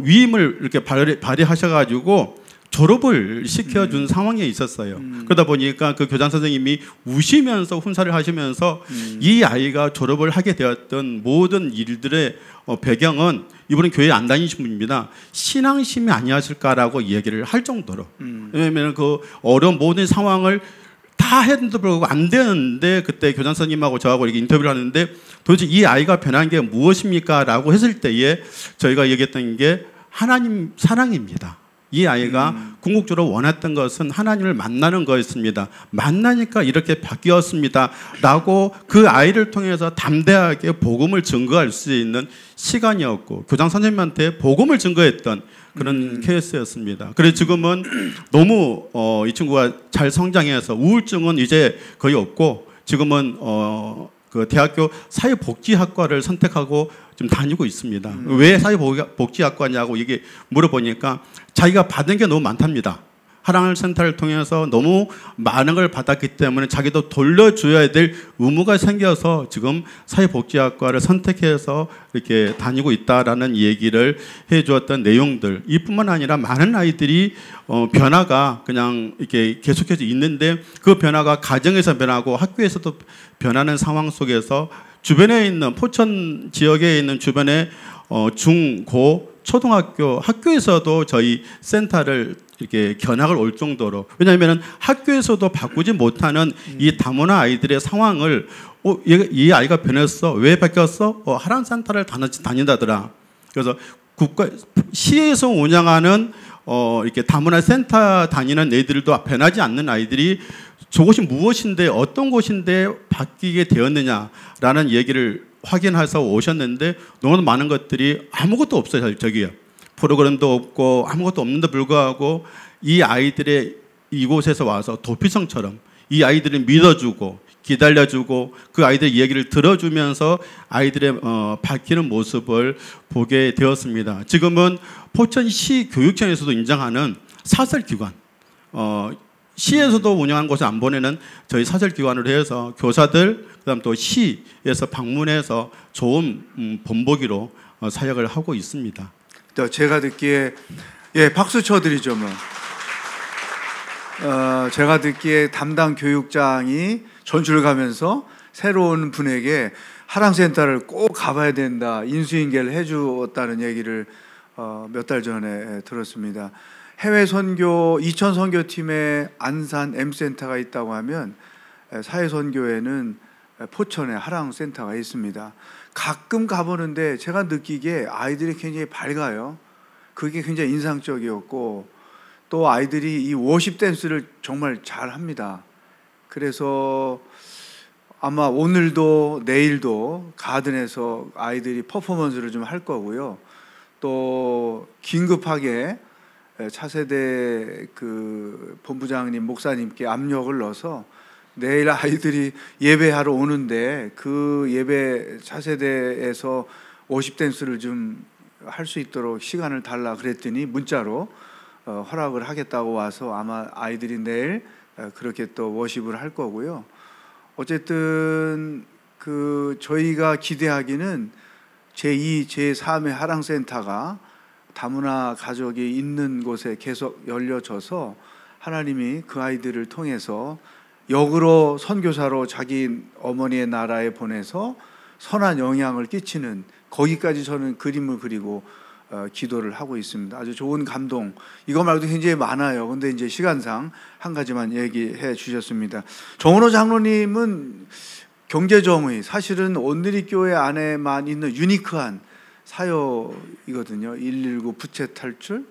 위임을 이렇게 발휘하셔가지고 졸업을 시켜준 상황에 있었어요. 그러다 보니까 그 교장 선생님이 우시면서 훈사를 하시면서 이 아이가 졸업을 하게 되었던 모든 일들의 배경은 이분은 교회에 안 다니신 분입니다. 신앙심이 아니었을까라고 얘기를 할 정도로. 왜냐하면 그 어려운 모든 상황을 다 했는데도 불구하고 안 되는데 그때 교장 선생님하고 저하고 이렇게 인터뷰를 하는데 도대체 이 아이가 변한 게 무엇입니까? 라고 했을 때에 저희가 얘기했던 게 하나님 사랑입니다. 이 아이가 궁극적으로 원했던 것은 하나님을 만나는 거였습니다. 만나니까 이렇게 바뀌었습니다. 라고 그 아이를 통해서 담대하게 복음을 증거할 수 있는 시간이었고 교장 선생님한테 복음을 증거했던 그런 케이스였습니다. 그래서 지금은 너무 이 친구가 잘 성장해서 우울증은 이제 거의 없고 지금은 그 대학교 사회복지학과를 선택하고 좀 다니고 있습니다. 왜 사회복지학과냐고 이게 물어보니까 자기가 받은 게 너무 많답니다. 하랑센터를 통해서 너무 많은 걸 받았기 때문에 자기도 돌려줘야 될 의무가 생겨서 지금 사회복지학과를 선택해서 이렇게 다니고 있다라는 얘기를 해주었던 내용들, 이뿐만 아니라 많은 아이들이 변화가 그냥 이렇게 계속해서 있는데 그 변화가 가정에서 변하고 학교에서도 변하는 상황 속에서 주변에 있는 포천 지역에 있는 주변에 중, 고, 초등학교, 학교에서도 저희 센터를 이렇게 견학을 올 정도로, 왜냐하면 학교에서도 바꾸지 못하는 이 다문화 아이들의 상황을 이 아이가 변했어, 왜 바뀌었어? 하랑센터를 다닌다더라. 그래서 시에서 운영하는 이렇게 다문화 센터 다니는 애들도 변하지 않는 아이들이 저곳이 무엇인데 어떤 곳인데 바뀌게 되었느냐라는 얘기를 확인해서 오셨는데 너무 많은 것들이 아무것도 없어요. 저기요. 프로그램도 없고 아무것도 없는데 불구하고 이 아이들의 이곳에서 와서 도피성처럼 이 아이들을 믿어주고 기다려주고 그 아이들의 이야기를 들어주면서 아이들의 바뀌는 모습을 보게 되었습니다. 지금은 포천시 교육청에서도 인정하는 사설기관, 시에서도 운영하는 곳에 안 보내는 저희 사설기관으로 해서 교사들, 그다음 또 시에서 방문해서 좋은 본보기로 사역을 하고 있습니다. 제가 듣기에 박수 쳐드리죠 뭐. 제가 듣기에 담당 교육장이 전주를 가면서 새로운 분에게 하랑센터를 꼭 가봐야 된다, 인수인계를 해주었다는 얘기를 몇 달 전에 들었습니다. 해외 선교, 이천 선교팀에 안산 M센터가 있다고 하면 사회 선교에는 포천에 하랑센터가 있습니다. 가끔 가보는데 제가 느끼기에 아이들이 굉장히 밝아요. 그게 굉장히 인상적이었고, 또 아이들이 이 워십 댄스를 정말 잘합니다. 그래서 아마 오늘도 내일도 가든에서 아이들이 퍼포먼스를 좀 할 거고요. 또 긴급하게 차세대 그 본부장님, 목사님께 압력을 넣어서 내일 아이들이 예배하러 오는데 그 예배 차세대에서 워십 댄스를 좀 할 수 있도록 시간을 달라 그랬더니 문자로 허락을 하겠다고 와서 아마 아이들이 내일 그렇게 또 워십을 할 거고요. 어쨌든 그 저희가 기대하기는 제2, 제3의 하랑센터가 다문화 가족이 있는 곳에 계속 열려져서 하나님이 그 아이들을 통해서 역으로 선교사로 자기 어머니의 나라에 보내서 선한 영향을 끼치는, 거기까지 저는 그림을 그리고 기도를 하고 있습니다. 아주 좋은 감동, 이거 말고도 굉장히 많아요. 근데 이제 시간상 한 가지만 얘기해 주셨습니다. 정은호 장로님은 경제정의, 사실은 온누리교회 안에만 있는 유니크한 사역이거든요. 119 부채 탈출.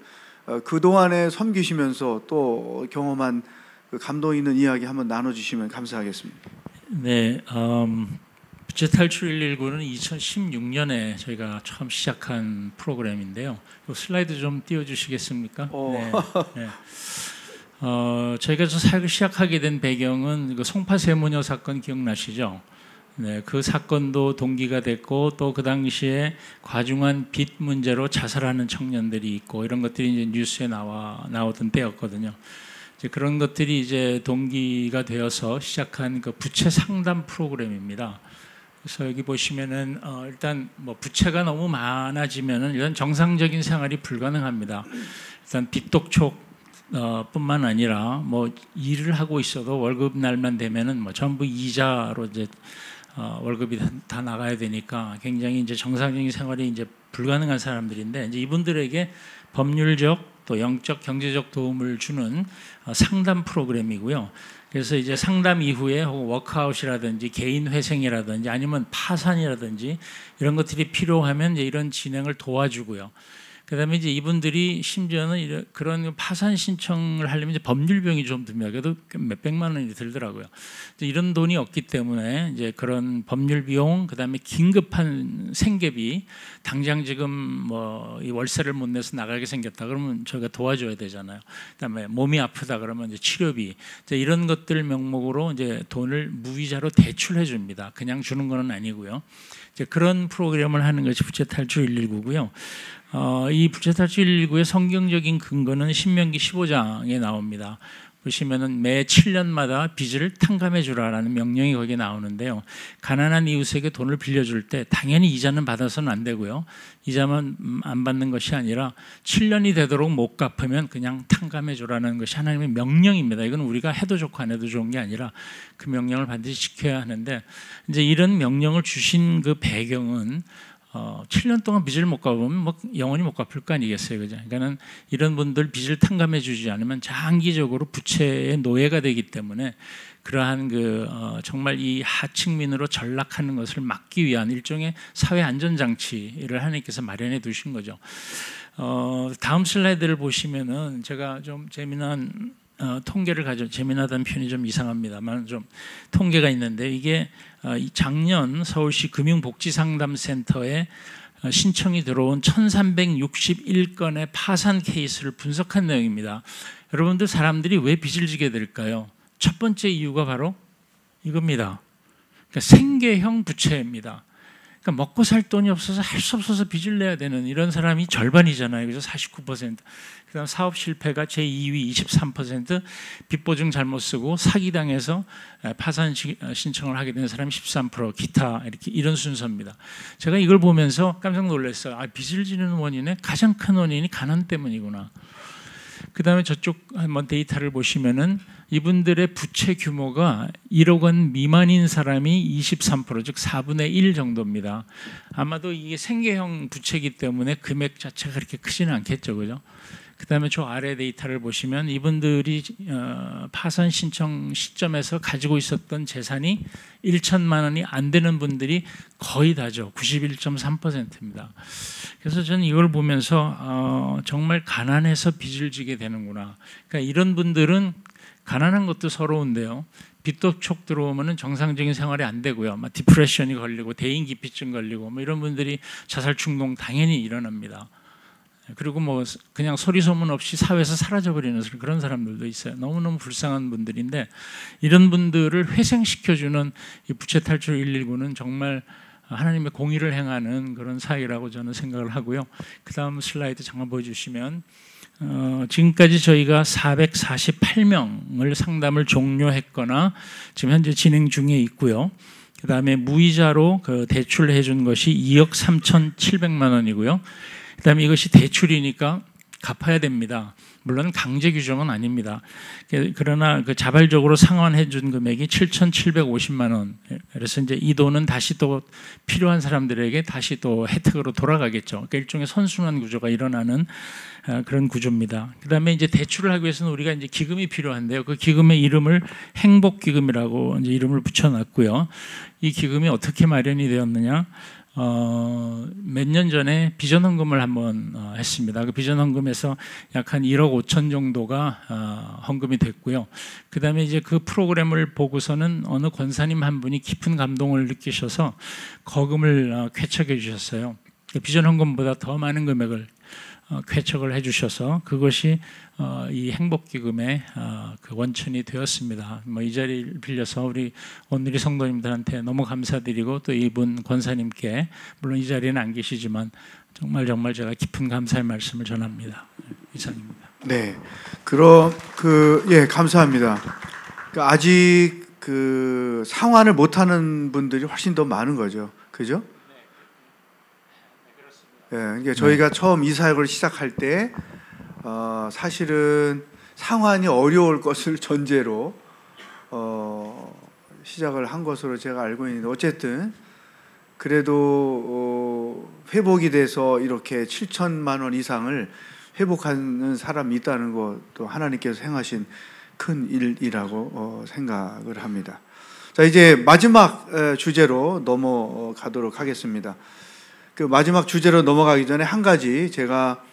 그동안에 섬기시면서 또 경험한 그 감동 있는 이야기 한번 나눠주시면 감사하겠습니다. 네, 부채 탈출 119는 2016년에 저희가 처음 시작한 프로그램인데요. 이 슬라이드 좀 띄워주시겠습니까? 네, 네. 저희가 저 사역을 시작하게 된 배경은 그 송파 세모녀 사건 기억나시죠? 네, 그 사건도 동기가 됐고, 또 그 당시에 과중한 빚 문제로 자살하는 청년들이 있고, 이런 것들이 이제 뉴스에 나오던 때였거든요. 이제 그런 것들이 이제 동기가 되어서 시작한 그 부채 상담 프로그램입니다. 그래서 여기 보시면은 일단 뭐 부채가 너무 많아지면은 이런 정상적인 생활이 불가능합니다. 일단 빚독촉 뿐만 아니라 뭐 일을 하고 있어도 월급 날만 되면은 뭐 전부 이자로 이제 월급이 다 나가야 되니까 굉장히 이제 정상적인 생활이 이제 불가능한 사람들인데, 이제 이분들에게 법률적 또 영적 경제적 도움을 주는 상담 프로그램이고요. 그래서 이제 상담 이후에 혹은 워크아웃이라든지 개인 회생이라든지 아니면 파산이라든지 이런 것들이 필요하면 이제 이런 진행을 도와주고요. 그다음에 이제 이분들이 심지어는 그런 파산 신청을 하려면 이제 법률 비용이 좀 듭니다. 그래도 몇백만 원이 들더라고요. 이런 돈이 없기 때문에 이제 그런 법률 비용, 그다음에 긴급한 생계비, 당장 지금 뭐 이 월세를 못 내서 나가게 생겼다 그러면 저희가 도와줘야 되잖아요. 그다음에 몸이 아프다 그러면 이제 치료비, 이제 이런 것들 명목으로 이제 돈을 무이자로 대출해 줍니다. 그냥 주는 건 아니고요. 이제 그런 프로그램을 하는 것이 부채탈출 119고요. 이 부채탈출 119의 성경적인 근거는 신명기 15장에 나옵니다. 보시면은 매 7년마다 빚을 탕감해 주라라는 명령이 거기에 나오는데요. 가난한 이웃에게 돈을 빌려줄 때 당연히 이자는 받아서는 안 되고요. 이자만 안 받는 것이 아니라 7년이 되도록 못 갚으면 그냥 탕감해 주라는 것이 하나님의 명령입니다. 이건 우리가 해도 좋고 안 해도 좋은 게 아니라 그 명령을 반드시 지켜야 하는데, 이제 이런 명령을 주신 그 배경은 7년 동안 빚을 못 갚으면 뭐 영원히 못 갚을 거 아니겠어요, 그죠? 그러니까는 이런 분들 빚을 탕감해 주지 않으면 장기적으로 부채의 노예가 되기 때문에 그러한 정말 이 하층민으로 전락하는 것을 막기 위한 일종의 사회 안전 장치를 하나님께서 마련해 두신 거죠. 다음 슬라이드를 보시면은 제가 좀 재미난 통계를 재미나다는 표현이 좀 이상합니다만 좀 통계가 있는데, 이게 작년 서울시 금융복지상담센터에 신청이 들어온 1361건의 파산 케이스를 분석한 내용입니다. 여러분들, 사람들이 왜 빚을 지게 될까요? 첫 번째 이유가 바로 이겁니다. 그러니까 생계형 부채입니다. 그러니까 먹고 살 돈이 없어서 할 수 없어서 빚을 내야 되는 이런 사람이 절반이잖아요. 그래서 49%. 그다음 사업 실패가 제2위 23%, 빚보증 잘못 쓰고 사기당해서 파산 신청을 하게 된 사람이 13%, 기타 이렇게 이런 순서입니다. 제가 이걸 보면서 깜짝 놀랐어요. 빚을 지는 원인의 가장 큰 원인이 가난 때문이구나. 그다음에 저쪽 한번 데이터를 보시면은 이분들의 부채 규모가 1억 원 미만인 사람이 23%, 즉 4분의 1 정도입니다. 아마도 이게 생계형 부채이기 때문에 금액 자체가 그렇게 크지는 않겠죠, 그죠? 그다음에 저 아래 데이터를 보시면 이분들이 파산 신청 시점에서 가지고 있었던 재산이 1천만 원이 안 되는 분들이 거의 다죠. 91.3%입니다. 그래서 저는 이걸 보면서 정말 가난해서 빚을 지게 되는구나. 그러니까 이런 분들은 가난한 것도 서러운데요, 빚도 촉 들어오면은 정상적인 생활이 안 되고요, 막 디프레션이 걸리고 대인기피증 걸리고 뭐 이런 분들이 자살 충동 당연히 일어납니다. 그리고 뭐 그냥 소리 소문 없이 사회에서 사라져버리는 그런 사람들도 있어요. 너무너무 불쌍한 분들인데, 이런 분들을 회생시켜주는 이 부채탈출 119는 정말 하나님의 공의를 행하는 그런 사회라고 저는 생각을 하고요. 그 다음 슬라이드 잠깐 보여주시면, 지금까지 저희가 448명을 상담을 종료했거나 지금 현재 진행 중에 있고요. 그 다음에 무이자로 대출해 준 것이 2억 3,700만 원이고요. 그 다음에 이것이 대출이니까 갚아야 됩니다. 물론 강제 규정은 아닙니다. 그러나 자발적으로 상환해 준 금액이 7,750만 원. 그래서 이제 이 돈은 다시 또 필요한 사람들에게 다시 또 혜택으로 돌아가겠죠. 그러니까 일종의 선순환 구조가 일어나는 그런 구조입니다. 그다음에 이제 대출을 하기 위해서는 우리가 이제 기금이 필요한데요. 그 기금의 이름을 행복기금이라고 이제 이름을 붙여놨고요. 이 기금이 어떻게 마련이 되었느냐? 몇 년 전에 비전헌금을 한번 했습니다. 그 비전헌금에서 약 한 1억 5천 정도가 헌금이 됐고요. 그 다음에 이제 그 프로그램을 보고서는 어느 권사님 한 분이 깊은 감동을 느끼셔서 거금을 쾌척해 주셨어요. 비전헌금보다 더 많은 금액을 쾌척을 해주셔서 그것이 이 행복기금의 그 원천이 되었습니다. 뭐 이 자리를 빌려서 우리 오늘의 성도님들한테 너무 감사드리고, 또 이분 권사님께 물론 이 자리에는 안 계시지만 정말 제가 깊은 감사의 말씀을 전합니다. 이상입니다. 네, 예, 감사합니다. 아직 상환을 못하는 분들이 훨씬 더 많은 거죠, 그죠? 예, 그러니까 저희가 처음 이 사역을 시작할 때 사실은 상환이 어려울 것을 전제로 시작을 한 것으로 제가 알고 있는데, 어쨌든 그래도 회복이 돼서 이렇게 7천만 원 이상을 회복하는 사람이 있다는 것도 하나님께서 행하신 큰 일이라고 생각을 합니다. 자, 이제 마지막 주제로 넘어가도록 하겠습니다. 그 마지막 주제로 넘어가기 전에 한 가지 제가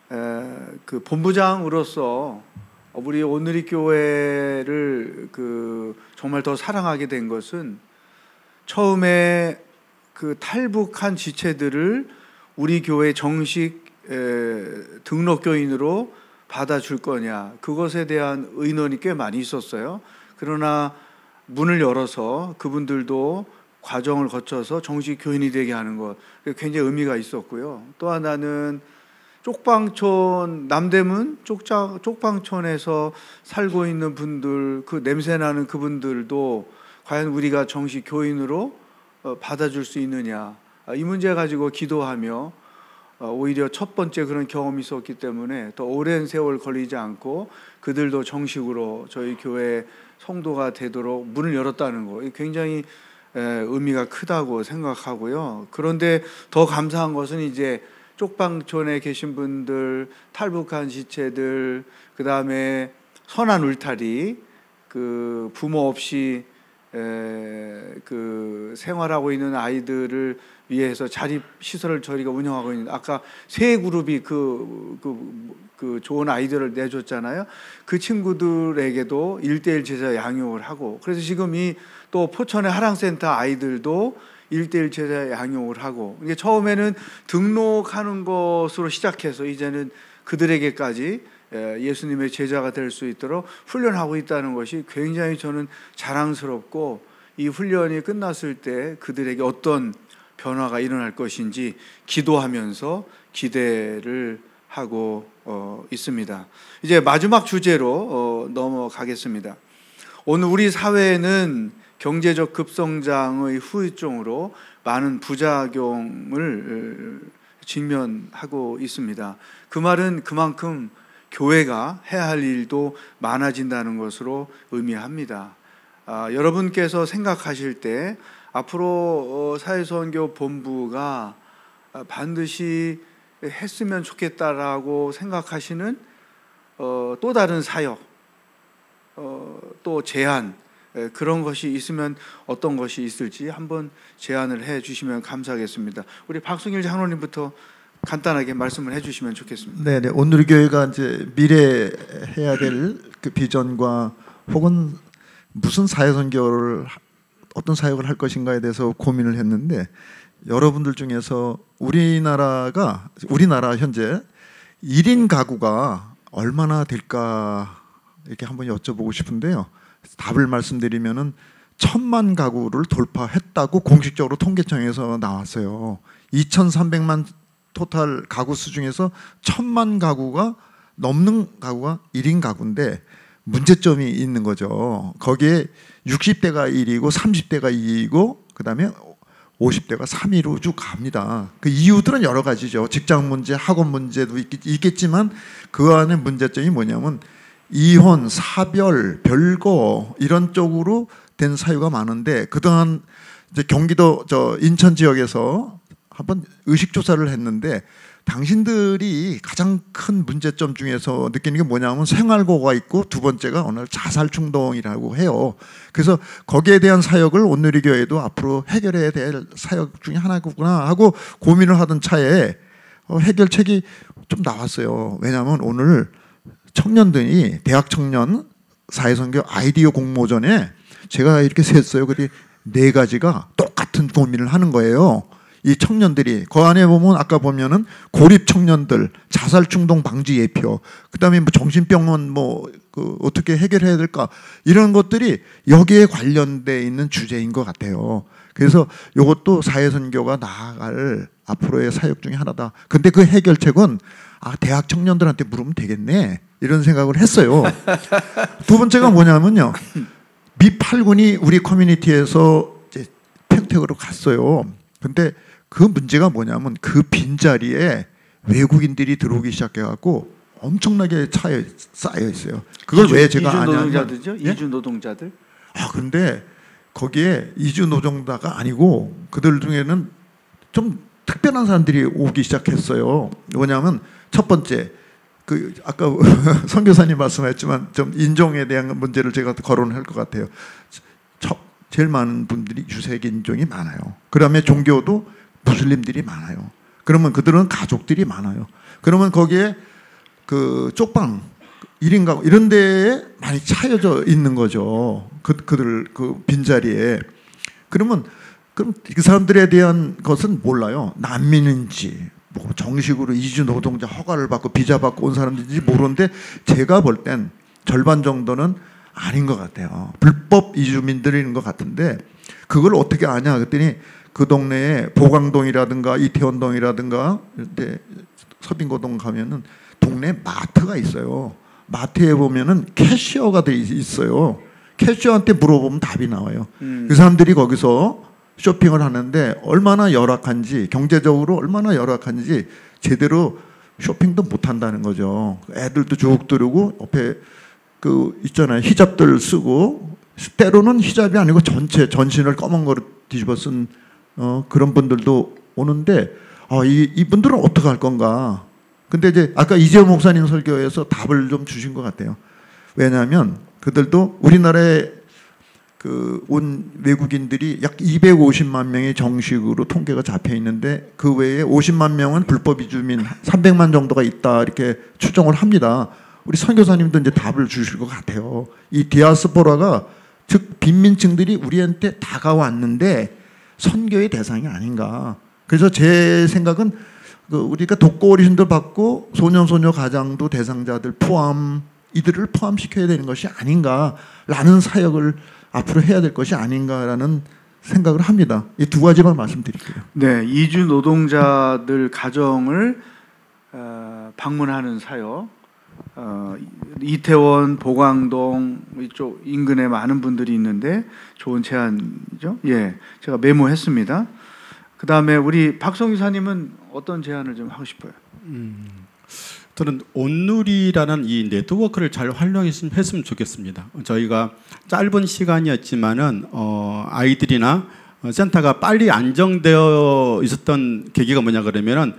그 본부장으로서 우리 오늘의 교회를 정말 더 사랑하게 된 것은 처음에 그 탈북한 지체들을 우리 교회 정식 등록교인으로 받아줄 거냐, 그것에 대한 의논이 꽤 많이 있었어요. 그러나 문을 열어서 그분들도 과정을 거쳐서 정식 교인이 되게 하는 것, 굉장히 의미가 있었고요. 또 하나는 쪽방촌, 남대문 쪽방촌에서 살고 있는 분들, 그 냄새나는 그분들도 과연 우리가 정식 교인으로 받아줄 수 있느냐, 이 문제 가지고 기도하며 오히려 첫 번째 그런 경험이 있었기 때문에 더 오랜 세월 걸리지 않고 그들도 정식으로 저희 교회 성도가 되도록 문을 열었다는 거, 굉장히 의미가 크다고 생각하고요. 그런데 더 감사한 것은 이제 쪽방촌에 계신 분들, 탈북한 지체들, 그 다음에 선한 울타리, 그 부모 없이 그 생활하고 있는 아이들을 위해서 자립 시설을 저희가 운영하고 있는, 아까 세 그룹이 그 좋은 아이들을 내줬잖아요. 그 친구들에게도 1:1 제자 양육을 하고, 그래서 지금 이 또 포천의 하랑센터 아이들도 1:1 제자 양육을 하고, 이게 처음에는 등록하는 것으로 시작해서 이제는 그들에게까지 예수님의 제자가 될 수 있도록 훈련하고 있다는 것이 굉장히 저는 자랑스럽고, 이 훈련이 끝났을 때 그들에게 어떤 변화가 일어날 것인지 기도하면서 기대를 하고 있습니다. 이제 마지막 주제로 넘어가겠습니다. 오늘 우리 사회에는 경제적 급성장의 후유증으로 많은 부작용을 직면하고 있습니다. 그 말은 그만큼 교회가 해야 할 일도 많아진다는 것으로 의미합니다. 여러분께서 생각하실 때 앞으로 사회선교 본부가 반드시 했으면 좋겠다라고 생각하시는 또 다른 사역, 또 제안, 그런 것이 있으면 어떤 것이 있을지 한번 제안을 해 주시면 감사하겠습니다. 우리 박승일 장로님부터 간단하게 말씀을 해주시면 좋겠습니다. 네, 오늘 교회가 이제 미래 해야 될 그 비전과 혹은 무슨 사회선교를, 어떤 사역을 할 것인가에 대해서 고민을 했는데, 여러분들 중에서 우리나라 현재 1인 가구가 얼마나 될까 이렇게 한번 여쭤보고 싶은데요. 답을 말씀드리면은 1000만 가구를 돌파했다고 공식적으로 통계청에서 나왔어요. 2300만 토탈 가구 수 중에서 1000만 가구가 넘는 가구가 1인 가구인데 문제점이 있는 거죠. 거기에 60대가 1이고 30대가 2이고 그다음에 50대가 3위로 쭉 갑니다. 그 이유들은 여러 가지죠. 직장 문제, 학원 문제도 있겠지만 그 안에 문제점이 뭐냐면 이혼, 사별, 별거 이런 쪽으로 된 사유가 많은데, 그동안 이제 경기도 인천 지역에서 한번 의식 조사를 했는데 당신들이 가장 큰 문제점 중에서 느끼는 게 뭐냐면 생활고가 있고, 두 번째가 오늘 자살 충동이라고 해요. 그래서 거기에 대한 사역을 오늘의 교회도 앞으로 해결해야 될 사역 중에 하나구나 하고 고민을 하던 차에 해결책이 좀 나왔어요. 왜냐하면 오늘 청년들이 대학 청년 사회선교 아이디어 공모전에 제가 이렇게 셌어요. 그랬더니 4가지가 똑같은 고민을 하는 거예요. 이 청년들이 그 안에 보면 아까 보면은 고립 청년들, 자살 충동 방지 예표, 그다음에 뭐 정신병원 어떻게 해결해야 될까, 이런 것들이 여기에 관련돼 있는 주제인 것 같아요. 그래서 이것도 사회선교가 나아갈 앞으로의 사역 중에 하나다. 근데 그 해결책은 대학 청년들한테 물으면 되겠네, 이런 생각을 했어요. 두 번째가 뭐냐면요, 미8군이 우리 커뮤니티에서 이제 평택으로 갔어요. 근데 그 문제가 뭐냐면 그 빈자리에 외국인들이 들어오기 시작해갖고 엄청나게 쌓여 있어요. 그걸 왜 제가 아냐면, 노동자들죠? 이주 노동자들. 근데 거기에 이주 노동자가 아니고 그들 중에는 좀 특별한 사람들이 오기 시작했어요. 뭐냐면 첫 번째, 그 아까 선교사님 말씀하셨지만 좀 인종에 대한 문제를 제가 거론할 것 같아요. 제일 많은 분들이 유색 인종이 많아요. 그다음에 종교도 무슬림들이 많아요. 그러면 그들은 가족들이 많아요. 그러면 거기에 그 쪽방 1인 가구 이런 데에 많이 차여져 있는 거죠. 그들 그 빈자리에. 그럼 그 사람들에 대한 것은 몰라요. 난민인지 뭐 정식으로 이주 노동자 허가를 받고 비자 받고 온 사람들인지 모르는데 제가 볼 땐 절반 정도는 아닌 것 같아요. 불법 이주민들인 것 같은데 그걸 어떻게 아냐 그랬더니 그 동네에 보강동이라든가 이태원동이라든가 이런데 서빙고동 가면은 동네 마트가 있어요. 마트에 보면은 캐시어가 돼 있어요. 캐시어한테 물어보면 답이 나와요. 그 사람들이 거기서 쇼핑을 하는데 얼마나 열악한지 경제적으로 얼마나 열악한지 제대로 쇼핑도 못 한다는 거죠. 애들도 쭉 들고 옆에 그 있잖아요. 히잡들 쓰고 때로는 히잡이 아니고 전체 전신을 검은 거로 뒤집어 쓴 그런 분들도 오는데 이분들은 어떻게 할 건가? 근데 이제 아까 이재호 목사님 설교에서 답을 좀 주신 것 같아요. 왜냐하면 그들도 우리나라에 그 온 외국인들이 약 250만 명이 정식으로 통계가 잡혀 있는데 그 외에 50만 명은 불법 이주민 300만 정도가 있다 이렇게 추정을 합니다. 우리 선교사님도 이제 답을 주실 것 같아요. 이 디아스포라가 즉 빈민층들이 우리한테 다가왔는데 선교의 대상이 아닌가. 그래서 제 생각은 우리가 독거 어르신들 받고 소년소녀 가장도 대상자들 포함 이들을 포함시켜야 되는 것이 아닌가라는 사역을 앞으로 해야 될 것이 아닌가라는 생각을 합니다. 이 두 가지만 말씀드릴게요. 네, 이주 노동자들 가정을 방문하는 사역. 이태원, 보광동 이쪽 인근에 많은 분들이 있는데 좋은 제안이죠. 예, 제가 메모했습니다. 그 다음에 우리 박성규 사님은 어떤 제안을 좀 하고 싶어요? 저는 온누리라는 이 네트워크를 잘 활용했으면 좋겠습니다. 저희가 짧은 시간이었지만은 아이들이나 센터가 빨리 안정되어 있었던 계기가 뭐냐 그러면은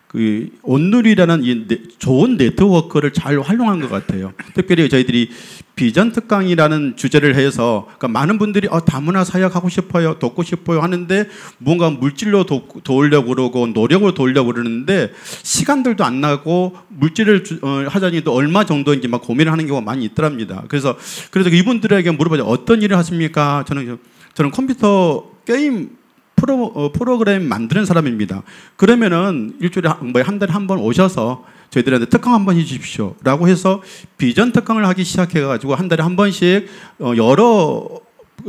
그 온누리라는 이 좋은 네트워크를 잘 활용한 것 같아요. 특별히 저희들이 비전 특강이라는 주제를 해서 그러니까 많은 분들이 다문화 사역하고 싶어요, 돕고 싶어요 하는데 뭔가 물질로 도우려고 그러고 노력으로 도우려고 그러는데 시간들도 안 나고 물질을 하자니 또 얼마 정도인지 막 고민을 하는 경우가 많이 있더랍니다. 그래서 이분들에게 물어보자. 어떤 일을 하십니까? 저는 컴퓨터 게임 프로그램 만드는 사람입니다. 그러면은 일주일에 한 달에 한 번 오셔서 저희들한테 특강 한번 해주십시오 라고 해서 비전 특강을 하기 시작해가지고 한 달에 한 번씩 여러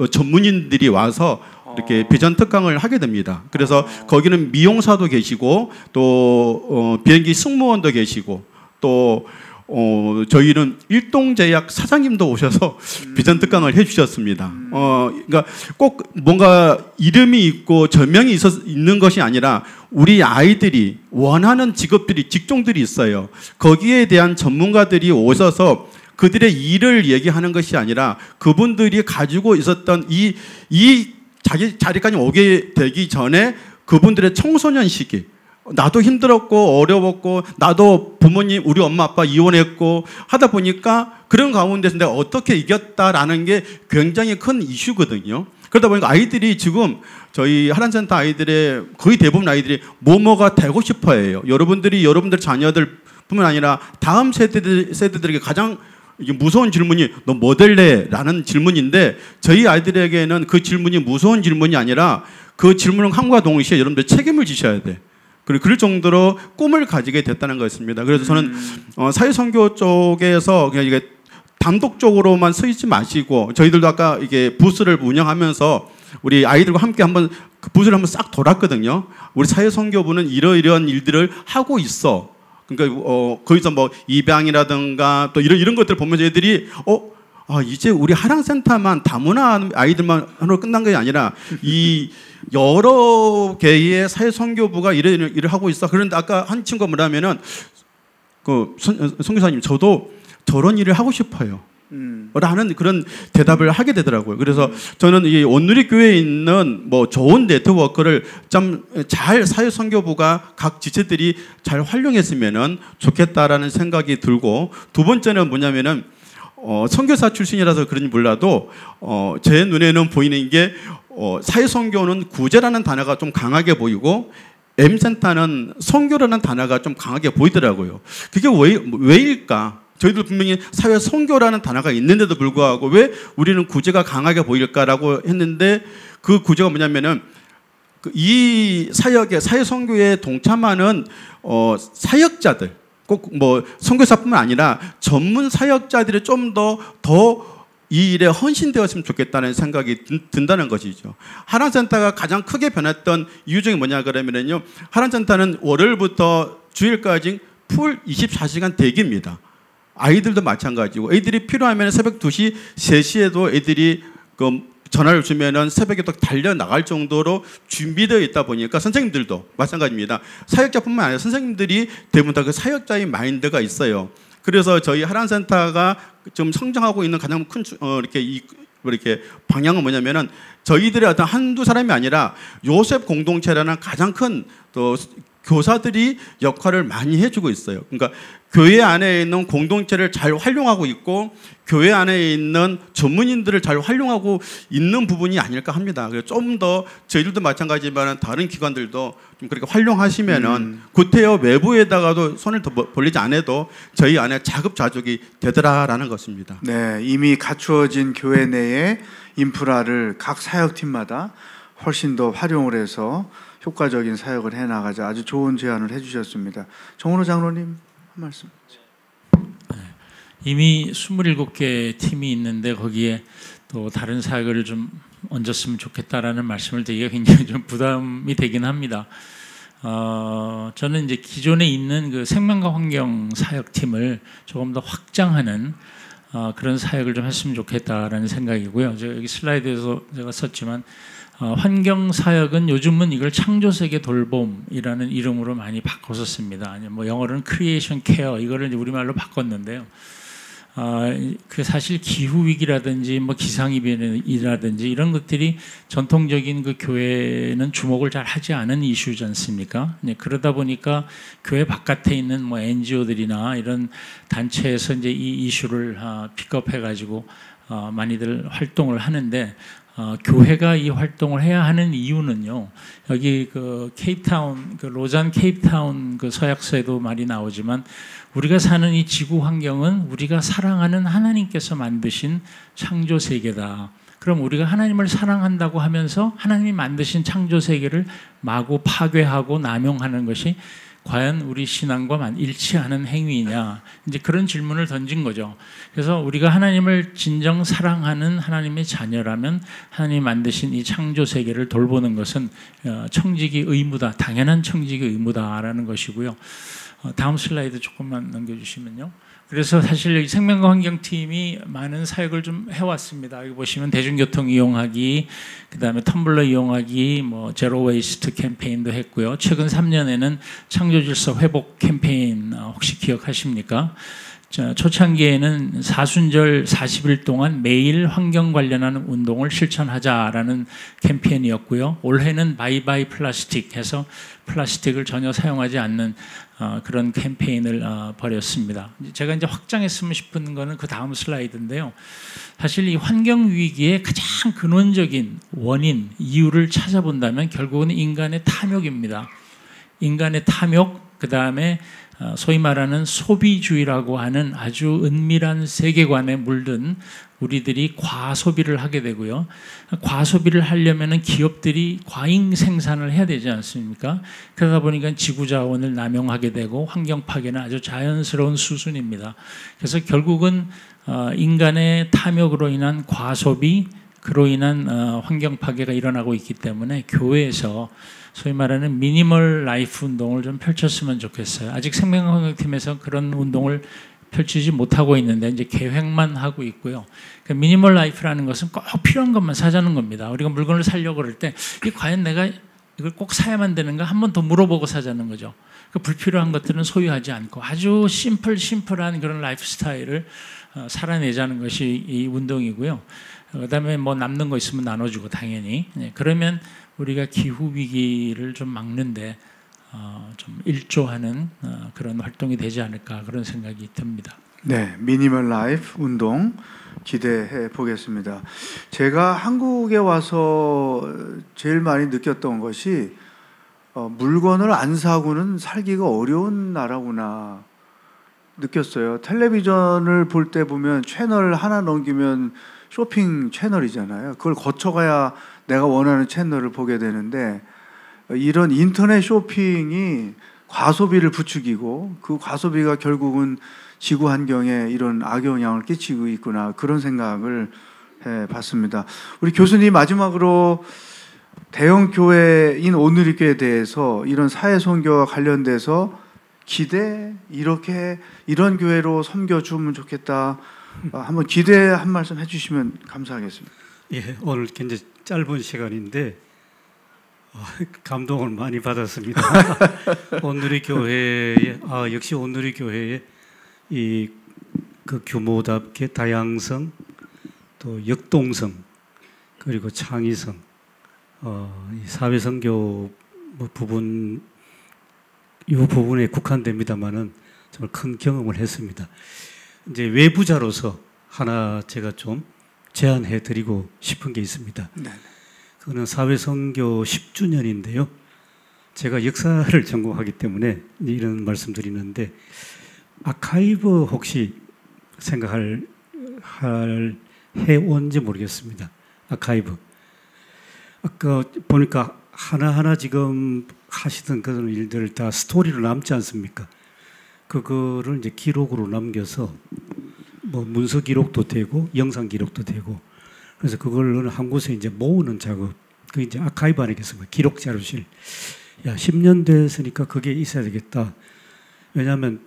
전문인들이 와서 이렇게 비전 특강을 하게 됩니다. 그래서 거기는 미용사도 계시고 또 비행기 승무원도 계시고 또 저희는 일동제약 사장님도 오셔서 비전 특강을 해주셨습니다. 그러니까 꼭 뭔가 이름이 있고 저명이 있는 것이 아니라 우리 아이들이 원하는 직종들이 있어요. 거기에 대한 전문가들이 오셔서 그들의 일을 얘기하는 것이 아니라 그분들이 가지고 있었던 이 자기 자리까지 오게 되기 전에 그분들의 청소년 시기, 나도 힘들었고 어려웠고 나도 부모님 우리 엄마 아빠 이혼했고 하다 보니까 그런 가운데서 내가 어떻게 이겼다라는 게 굉장히 큰 이슈거든요. 그러다 보니까 아이들이 지금 저희 하란센터 아이들의 거의 대부분 아이들이 뭐가 되고 싶어 해요. 여러분들 자녀들 뿐만 아니라 다음 세대들에게 가장 이게 무서운 질문이 너 뭐 될래? 라는 질문인데 저희 아이들에게는 그 질문이 무서운 질문이 아니라 그 질문을 함과 동시에 여러분들 책임을 지셔야 돼. 그럴 정도로 꿈을 가지게 됐다는 것입니다. 그래서 저는 사회선교 쪽에서 그냥 이게 단독적으로만 서 있지 마시고 저희들도 아까 이게 부스를 운영하면서 우리 아이들과 함께 한번 그 부스를 한번 싹 돌았거든요. 우리 사회선교부는 이러이러한 일들을 하고 있어. 그러니까 거기서 뭐 입양이라든가 또 이런 것들 보면서 애들이 이제 우리 하랑센터만 다문화 아이들만 하러 끝난 게 아니라 이 여러 개의 사회선교부가 이런 일을 하고 있어. 그런데 아까 한 친구가 뭐라면은 그 선교사님 저도 저런 일을 하고 싶어요. 라는 그런 대답을 하게 되더라고요. 그래서 저는 이 온누리 교회에 있는 뭐 좋은 네트워크를 좀 잘 사회선교부가 각 지체들이 잘 활용했으면 좋겠다라는 생각이 들고 두 번째는 뭐냐면은 선교사 출신이라서 그런지 몰라도 제 눈에는 보이는 게 사회선교는 구제라는 단어가 좀 강하게 보이고 M센터는 선교라는 단어가 좀 강하게 보이더라고요. 그게 왜일까? 저희들 분명히 사회 선교라는 단어가 있는데도 불구하고 왜 우리는 구제가 강하게 보일까라고 했는데 그 구제가 뭐냐면은 이 사회 선교에 동참하는 사역자들 꼭 뭐 선교사뿐만 아니라 전문 사역자들이 좀 더 이 일에 헌신되었으면 좋겠다는 생각이 든다는 것이죠. 하란센터가 가장 크게 변했던 이유 중에 뭐냐 그러면은요, 하란센터는 월요일부터 주일까지 풀 24시간 대기입니다. 아이들도 마찬가지고 애들이 필요하면 새벽 2시, 3시에도 애들이 전화를 주면은 새벽에 또 달려 나갈 정도로 준비되어 있다 보니까 선생님들도 마찬가지입니다. 사역자뿐만 아니라 선생님들이 대부분 다 그 사역자의 마인드가 있어요. 그래서 저희 하란센터가 좀 성장하고 있는 가장 큰 이렇게 방향은 뭐냐면은 저희들의 어떤 한두 사람이 아니라 요셉 공동체라는 가장 큰 또 교사들이 역할을 많이 해주고 있어요. 그러니까 교회 안에 있는 공동체를 잘 활용하고 있고 교회 안에 있는 전문인들을 잘 활용하고 있는 부분이 아닐까 합니다. 그래서 좀 더 저희들도 마찬가지지만 다른 기관들도 좀 그렇게 활용하시면은 구태여 외부에다가도 손을 더 벌리지 않아도 저희 안에 자급자족이 되더라라는 것입니다. 네, 이미 갖추어진 교회 내에 인프라를 각 사역팀마다 훨씬 더 활용을 해서 효과적인 사역을 해나가자 아주 좋은 제안을 해주셨습니다. 정은호 장로님 한 말씀. 이미 27개 팀이 있는데 거기에 또 다른 사역을 좀 얹었으면 좋겠다라는 말씀을 드리기가 굉장히 좀 부담이 되긴 합니다. 저는 이제 기존에 있는 그 생명과 환경 사역팀을 조금 더 확장하는 그런 사역을 좀 했으면 좋겠다라는 생각이고요. 제가 여기 슬라이드에서 제가 썼지만 환경 사역은 요즘은 이걸 창조세계 돌봄이라는 이름으로 많이 바꿔서 씁니다. 뭐 영어로는 크리에이션 케어 이거를 이제 우리말로 바꿨는데요. 그 사실 기후 위기라든지 뭐 기상이변이라든지 이런 것들이 전통적인 그 교회는 주목을 잘 하지 않은 이슈지 않습니까? 그러다 보니까 교회 바깥에 있는 뭐 NGO들이나 이런 단체에서 이제 이 이슈를 픽업해가지고 많이들 활동을 하는데. 교회가 이 활동을 해야 하는 이유는요. 여기 그 케이프타운, 그 로잔 케이프타운 그 서약서에도 말이 나오지만 우리가 사는 이 지구 환경은 우리가 사랑하는 하나님께서 만드신 창조 세계다. 그럼 우리가 하나님을 사랑한다고 하면서 하나님이 만드신 창조 세계를 마구 파괴하고 남용하는 것이 과연 우리 신앙과 일치하는 행위냐, 이제 그런 질문을 던진 거죠. 그래서 우리가 하나님을 진정 사랑하는 하나님의 자녀라면 하나님이 만드신 이 창조 세계를 돌보는 것은 청직이 의무다, 당연한 청직이 의무다라는 것이고요. 다음 슬라이드 조금만 넘겨주시면요. 그래서 사실 여기 생명과 환경팀이 많은 사역을 좀 해왔습니다. 여기 보시면 대중교통 이용하기, 그 다음에 텀블러 이용하기, 뭐 제로 웨이스트 캠페인도 했고요. 최근 3년에는 창조질서 회복 캠페인 혹시 기억하십니까? 초창기에는 사순절 40일 동안 매일 환경 관련한 운동을 실천하자라는 캠페인이었고요. 올해는 바이바이 플라스틱 해서 플라스틱을 전혀 사용하지 않는 그런 캠페인을 벌였습니다. 제가 이제 확장했으면 싶은 거는 그 다음 슬라이드인데요. 사실 이 환경 위기의 가장 근원적인 원인, 이유를 찾아본다면 결국은 인간의 탐욕입니다. 인간의 탐욕, 그 다음에 소위 말하는 소비주의라고 하는 아주 은밀한 세계관에 물든 우리들이 과소비를 하게 되고요. 과소비를 하려면 기업들이 과잉 생산을 해야 되지 않습니까? 그러다 보니까 지구 자원을 남용하게 되고 환경 파괴는 아주 자연스러운 수순입니다. 그래서 결국은 인간의 탐욕으로 인한 과소비, 그로 인한 환경 파괴가 일어나고 있기 때문에 교회에서 소위 말하는 미니멀 라이프 운동을 좀 펼쳤으면 좋겠어요. 아직 생명환경팀에서 그런 운동을 펼치지 못하고 있는데 이제 계획만 하고 있고요. 그러니까 미니멀 라이프라는 것은 꼭 필요한 것만 사자는 겁니다. 우리가 물건을 사려고 그럴 때 이게 과연 내가 이걸 꼭 사야만 되는가 한 번 더 물어보고 사자는 거죠. 그 불필요한 것들은 소유하지 않고 아주 심플한 그런 라이프 스타일을 살아내자는 것이 이 운동이고요. 그다음에 뭐 남는 거 있으면 나눠주고 당연히. 그러면 우리가 기후 위기를 좀 막는데 좀 일조하는 그런 활동이 되지 않을까 그런 생각이 듭니다. 네, 미니멀 라이프 운동 기대해 보겠습니다. 제가 한국에 와서 제일 많이 느꼈던 것이 물건을 안 사고는 살기가 어려운 나라구나 느꼈어요. 텔레비전을 볼 때 보면 채널 하나 넘기면 쇼핑 채널이잖아요. 그걸 거쳐가야 내가 원하는 채널을 보게 되는데 이런 인터넷 쇼핑이 과소비를 부추기고 그 과소비가 결국은 지구 환경에 이런 악영향을 끼치고 있구나 그런 생각을 해봤습니다. 우리 교수님 마지막으로 대형 교회인 온누리교회에 대해서 이런 사회 선교와 관련돼서 기대 이렇게 이런 교회로 섬겨주면 좋겠다. 한번 기대 한 말씀 해주시면 감사하겠습니다. 예, 오늘 굉장히 짧은 시간인데 감동을 많이 받았습니다. 온누리 교회의 역시 온누리 교회의 이 그 규모답게 다양성, 또 역동성, 그리고 창의성, 이 사회 선교 부분 이 부분에 국한됩니다만은 정말 큰 경험을 했습니다. 이제 외부자로서 하나 제가 좀 제안해드리고 싶은 게 있습니다. 네. 그거는 사회 선교 10주년인데요. 제가 역사를 전공하기 때문에 이런 말씀드리는데 아카이브 혹시 생각할 해온지 모르겠습니다. 아카이브. 아까 보니까 하나하나 지금 하시던 그런 일들 다 스토리로 남지 않습니까? 그거를 이제 기록으로 남겨서 뭐 문서 기록도 되고 영상 기록도 되고 그래서 그걸 한 곳에 이제 모으는 작업. 그 이제 아카이브 아니겠습니까? 기록 자료실. 야, 10년 됐으니까 그게 있어야 되겠다. 왜냐하면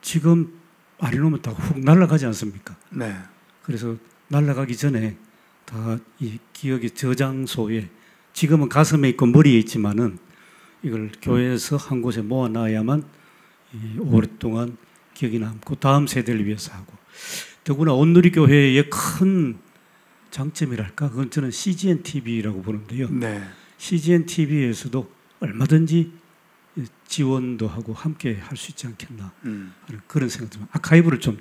지금 안 해놓으면 다 훅 날아가지 않습니까? 네. 그래서 날아가기 전에 다 이 기억의 저장소에 지금은 가슴에 있고 머리에 있지만은 이걸 교회에서 한 곳에 모아놔야만 오랫동안 기억이 남고 다음 세대를 위해서 하고 더구나 온누리 교회의 큰 장점이랄까 그건 저는 CGN TV라고 보는데요. 네. CGN TV에서도 얼마든지 지원도 하고 함께 할 수 있지 않겠나 하는 그런 생각도 아카이브를 좀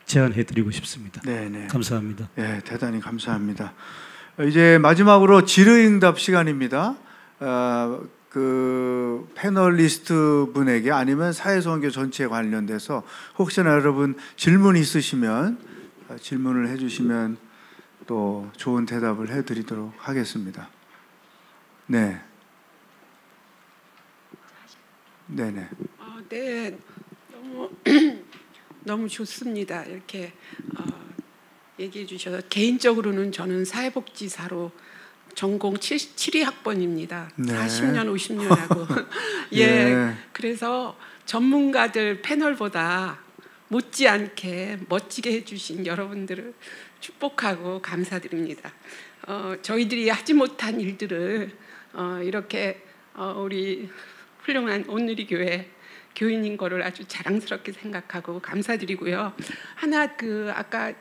제안해드리고 싶습니다. 네네. 감사합니다. 네, 대단히 감사합니다. 이제 마지막으로 질의응답 시간입니다. 그 패널리스트 분에게 아니면 사회선교 전체에 관련돼서 혹시나 여러분 질문 있으시면 질문을 해주시면 또 좋은 대답을 해드리도록 하겠습니다. 네. 네네. 네, 너무 좋습니다. 이렇게 얘기해 주셔서 개인적으로는 저는 사회복지사로 전공 72학번입니다. 네. 40년, 50년 하고 예, 그래서 전문가들 패널보다 못지않게 멋지게 해주신 여러분들을 축복하고 감사드립니다. 저희들이 하지 못한 일들을 이렇게 우리 훌륭한 온누리 교회 교인인 거를 아주 자랑스럽게 생각하고 감사드리고요. 하나 아까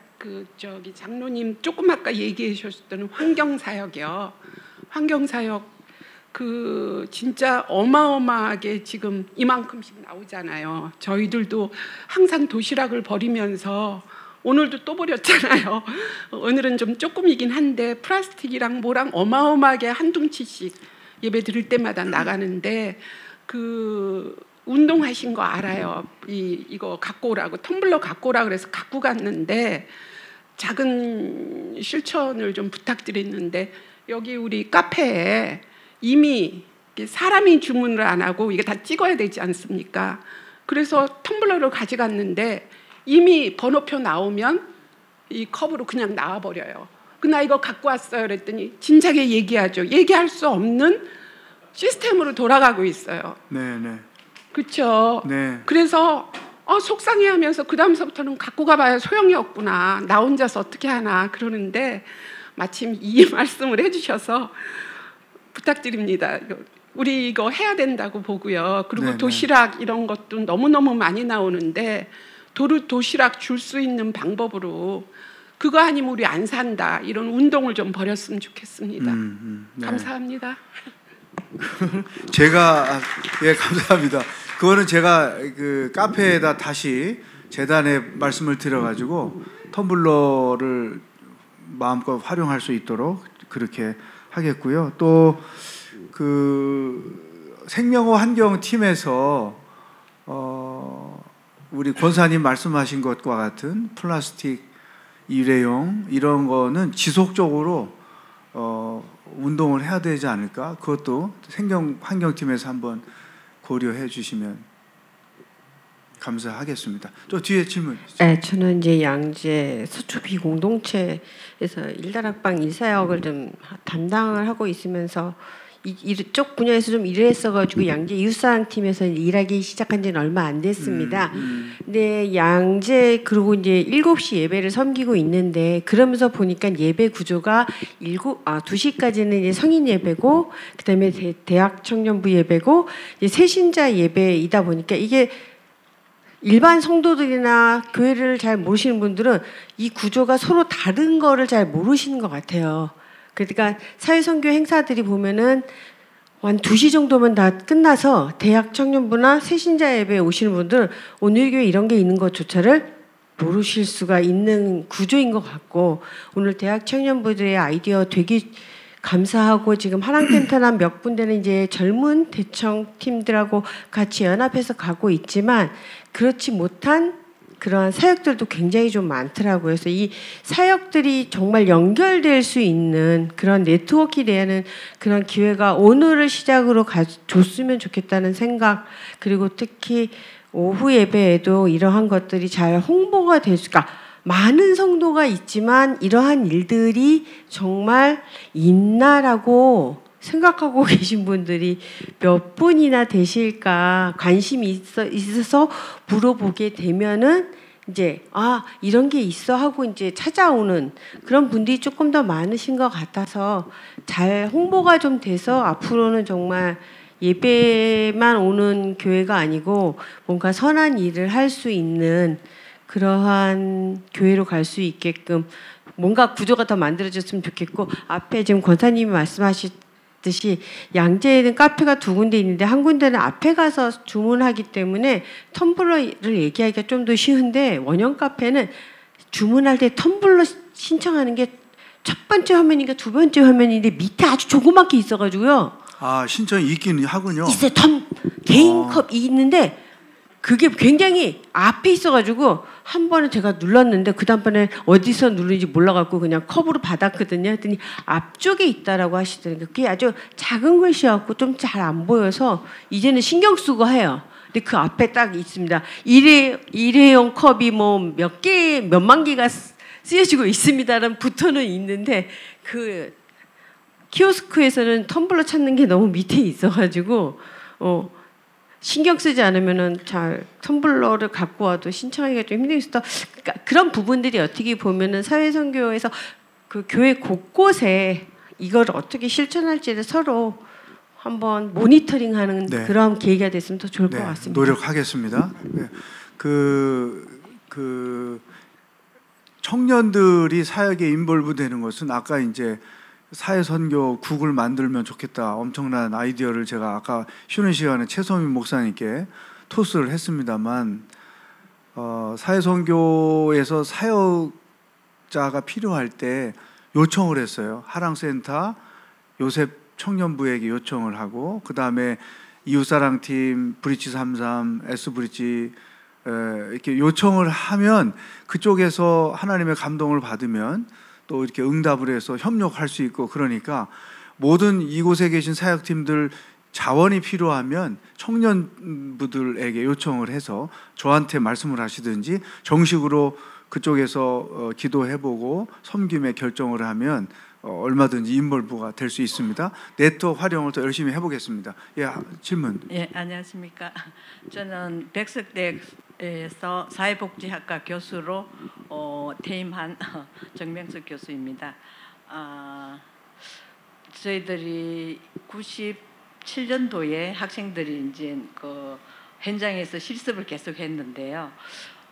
저기 장로님 조금 아까 얘기해 주셨던 환경사역이요. 환경사역 진짜 어마어마하게 지금 이만큼씩 나오잖아요. 저희들도 항상 도시락을 버리면서 오늘도 또 버렸잖아요. 오늘은 좀 조금이긴 한데 플라스틱이랑 뭐랑 어마어마하게 한 둥치씩 예배 드릴 때마다 나가는데 운동하신 거 알아요. 이거 갖고 오라고 텀블러 갖고 오라 그래서 갖고 갔는데 작은 실천을 좀 부탁드렸는데 여기 우리 카페에 이미 사람이 주문을 안 하고 이게 다 찍어야 되지 않습니까? 그래서 텀블러를 가져갔는데 이미 번호표 나오면 이 컵으로 그냥 나와버려요. 나 이거 갖고 왔어요 그랬더니 진작에 얘기하죠. 얘기할 수 없는 시스템으로 돌아가고 있어요. 네네. 그렇죠. 네. 그래서 속상해하면서 그 다음서부터는 갖고 가봐야 소용이 없구나. 나 혼자서 어떻게 하나 그러는데 마침 이 말씀을 해주셔서 부탁드립니다. 우리 이거 해야 된다고 보고요. 그리고 네네. 도시락 이런 것도 너무너무 많이 나오는데 도시락 줄 수 있는 방법으로 그거 아니면 우리 안 산다 이런 운동을 좀 벌였으면 좋겠습니다. 네. 감사합니다. 제가 예 감사합니다. 그거는 제가 그 카페에다 다시 재단에 말씀을 드려가지고 텀블러를 마음껏 활용할 수 있도록 그렇게 하겠고요. 또 생명호 환경팀에서 우리 권사님 말씀하신 것과 같은 플라스틱 일회용 이런 거는 지속적으로 운동을 해야 되지 않을까? 그것도 생명 환경팀에서 한번 고려해 주시면 감사하겠습니다. 또 뒤에 질문. 네, 저는 이제 양재 서초비 공동체에서 일다락방 일사역을 좀 담당을 하고 있으면서 이쪽 분야에서 좀 일을 했어가지고 양재 이웃사랑팀에서 일하기 시작한 지는 얼마 안 됐습니다. 근데 양재 그리고 이제 7시 예배를 섬기고 있는데 그러면서 보니까 예배 구조가 2시까지는 이제 성인 예배고 그다음에 대학 청년부 예배고 이제 새신자 예배이다 보니까 이게 일반 성도들이나 교회를 잘 모르시는 분들은 이 구조가 서로 다른 거를 잘 모르시는 것 같아요. 그러니까 사회선교 행사들이 보면은 한 2시 정도면 다 끝나서 대학 청년부나 새신자 예배에 오시는 분들 오늘 교회 이런 게 있는 것조차를 모르실 수가 있는 구조인 것 같고 오늘 대학 청년부들의 아이디어 되게 감사하고 지금 하랑센터나 몇 군데는 이제 젊은 대청 팀들하고 같이 연합해서 가고 있지만 그렇지 못한 그러한 사역들도 굉장히 좀 많더라고요. 그래서 이 사역들이 정말 연결될 수 있는 그런 네트워크가 되는 그런 기회가 오늘을 시작으로 줬으면 좋겠다는 생각 그리고 특히 오후 예배에도 이러한 것들이 잘 홍보가 될 수가 많은 성도가 있지만 이러한 일들이 정말 있나라고 생각하고 계신 분들이 몇 분이나 되실까 관심이 있어서 물어보게 되면은 이제 이런 게 있어 하고 이제 찾아오는 그런 분들이 조금 더 많으신 것 같아서 잘 홍보가 좀 돼서 앞으로는 정말 예배만 오는 교회가 아니고 뭔가 선한 일을 할 수 있는 그러한 교회로 갈 수 있게끔 뭔가 구조가 더 만들어졌으면 좋겠고 앞에 지금 권사님이 말씀하셨듯이 양재에는 카페가 2군데 있는데 한 군데는 앞에 가서 주문하기 때문에 텀블러를 얘기하기가 좀 더 쉬운데 원형 카페는 주문할 때 텀블러 신청하는 게 첫 번째 화면인가 두 번째 화면인데 밑에 아주 조그맣게 있어가지고요. 신청이 있긴 하군요. 있어요. 개인 컵이 있는데 그게 굉장히 앞에 있어가지고 한 번은 제가 눌렀는데 그 다음번에 어디서 누르는지 몰라갖고 그냥 컵으로 받았거든요. 했더니 앞쪽에 있다라고 하시더라고요. 그게 아주 작은 글씨였고 좀 잘 안 보여서 이제는 신경 쓰고 해요. 근데 그 앞에 딱 있습니다. 일회용 컵이 뭐 몇만 개가 쓰여지고 있습니다라는 부터는 있는데 그 키오스크에서는 텀블러 찾는 게 너무 밑에 있어가지고 신경 쓰지 않으면은 잘 텀블러를 갖고 와도 신청하기가 좀 힘들겠어. 그러니까 그런 부분들이 어떻게 보면은 사회선교에서 그 교회 곳곳에 이걸 어떻게 실천할지를 서로 한번 모니터링하는 그런 계기가 됐으면 더 좋을 것 같습니다. 노력하겠습니다. 청년들이 사역에 인볼브되는 것은 아까 이제 사회선교국을 만들면 좋겠다 엄청난 아이디어를 제가 아까 쉬는 시간에 최소민 목사님께 토스를 했습니다만 사회선교에서 사역자가 필요할 때 요청을 했어요. 하랑센터 요셉 청년부에게 요청을 하고 그 다음에 이웃사랑팀 브릿지 33 S브릿지 이렇게 요청을 하면 그쪽에서 하나님의 감동을 받으면 또 이렇게 응답을 해서 협력할 수 있고 그러니까 모든 이곳에 계신 사역팀들 자원이 필요하면 청년부들에게 요청을 해서 저한테 말씀을 하시든지 정식으로 그쪽에서 기도해보고 섬김에 결정을 하면 얼마든지 인볼브가 될 수 있습니다. 네트워크 활용을 더 열심히 해보겠습니다. 질문. 안녕하십니까. 저는 백석대에서 사회복지학과 교수로 퇴임한 정명석 교수입니다. 저희들이 97년도에 학생들이 이제 그 현장에서 실습을 계속했는데요.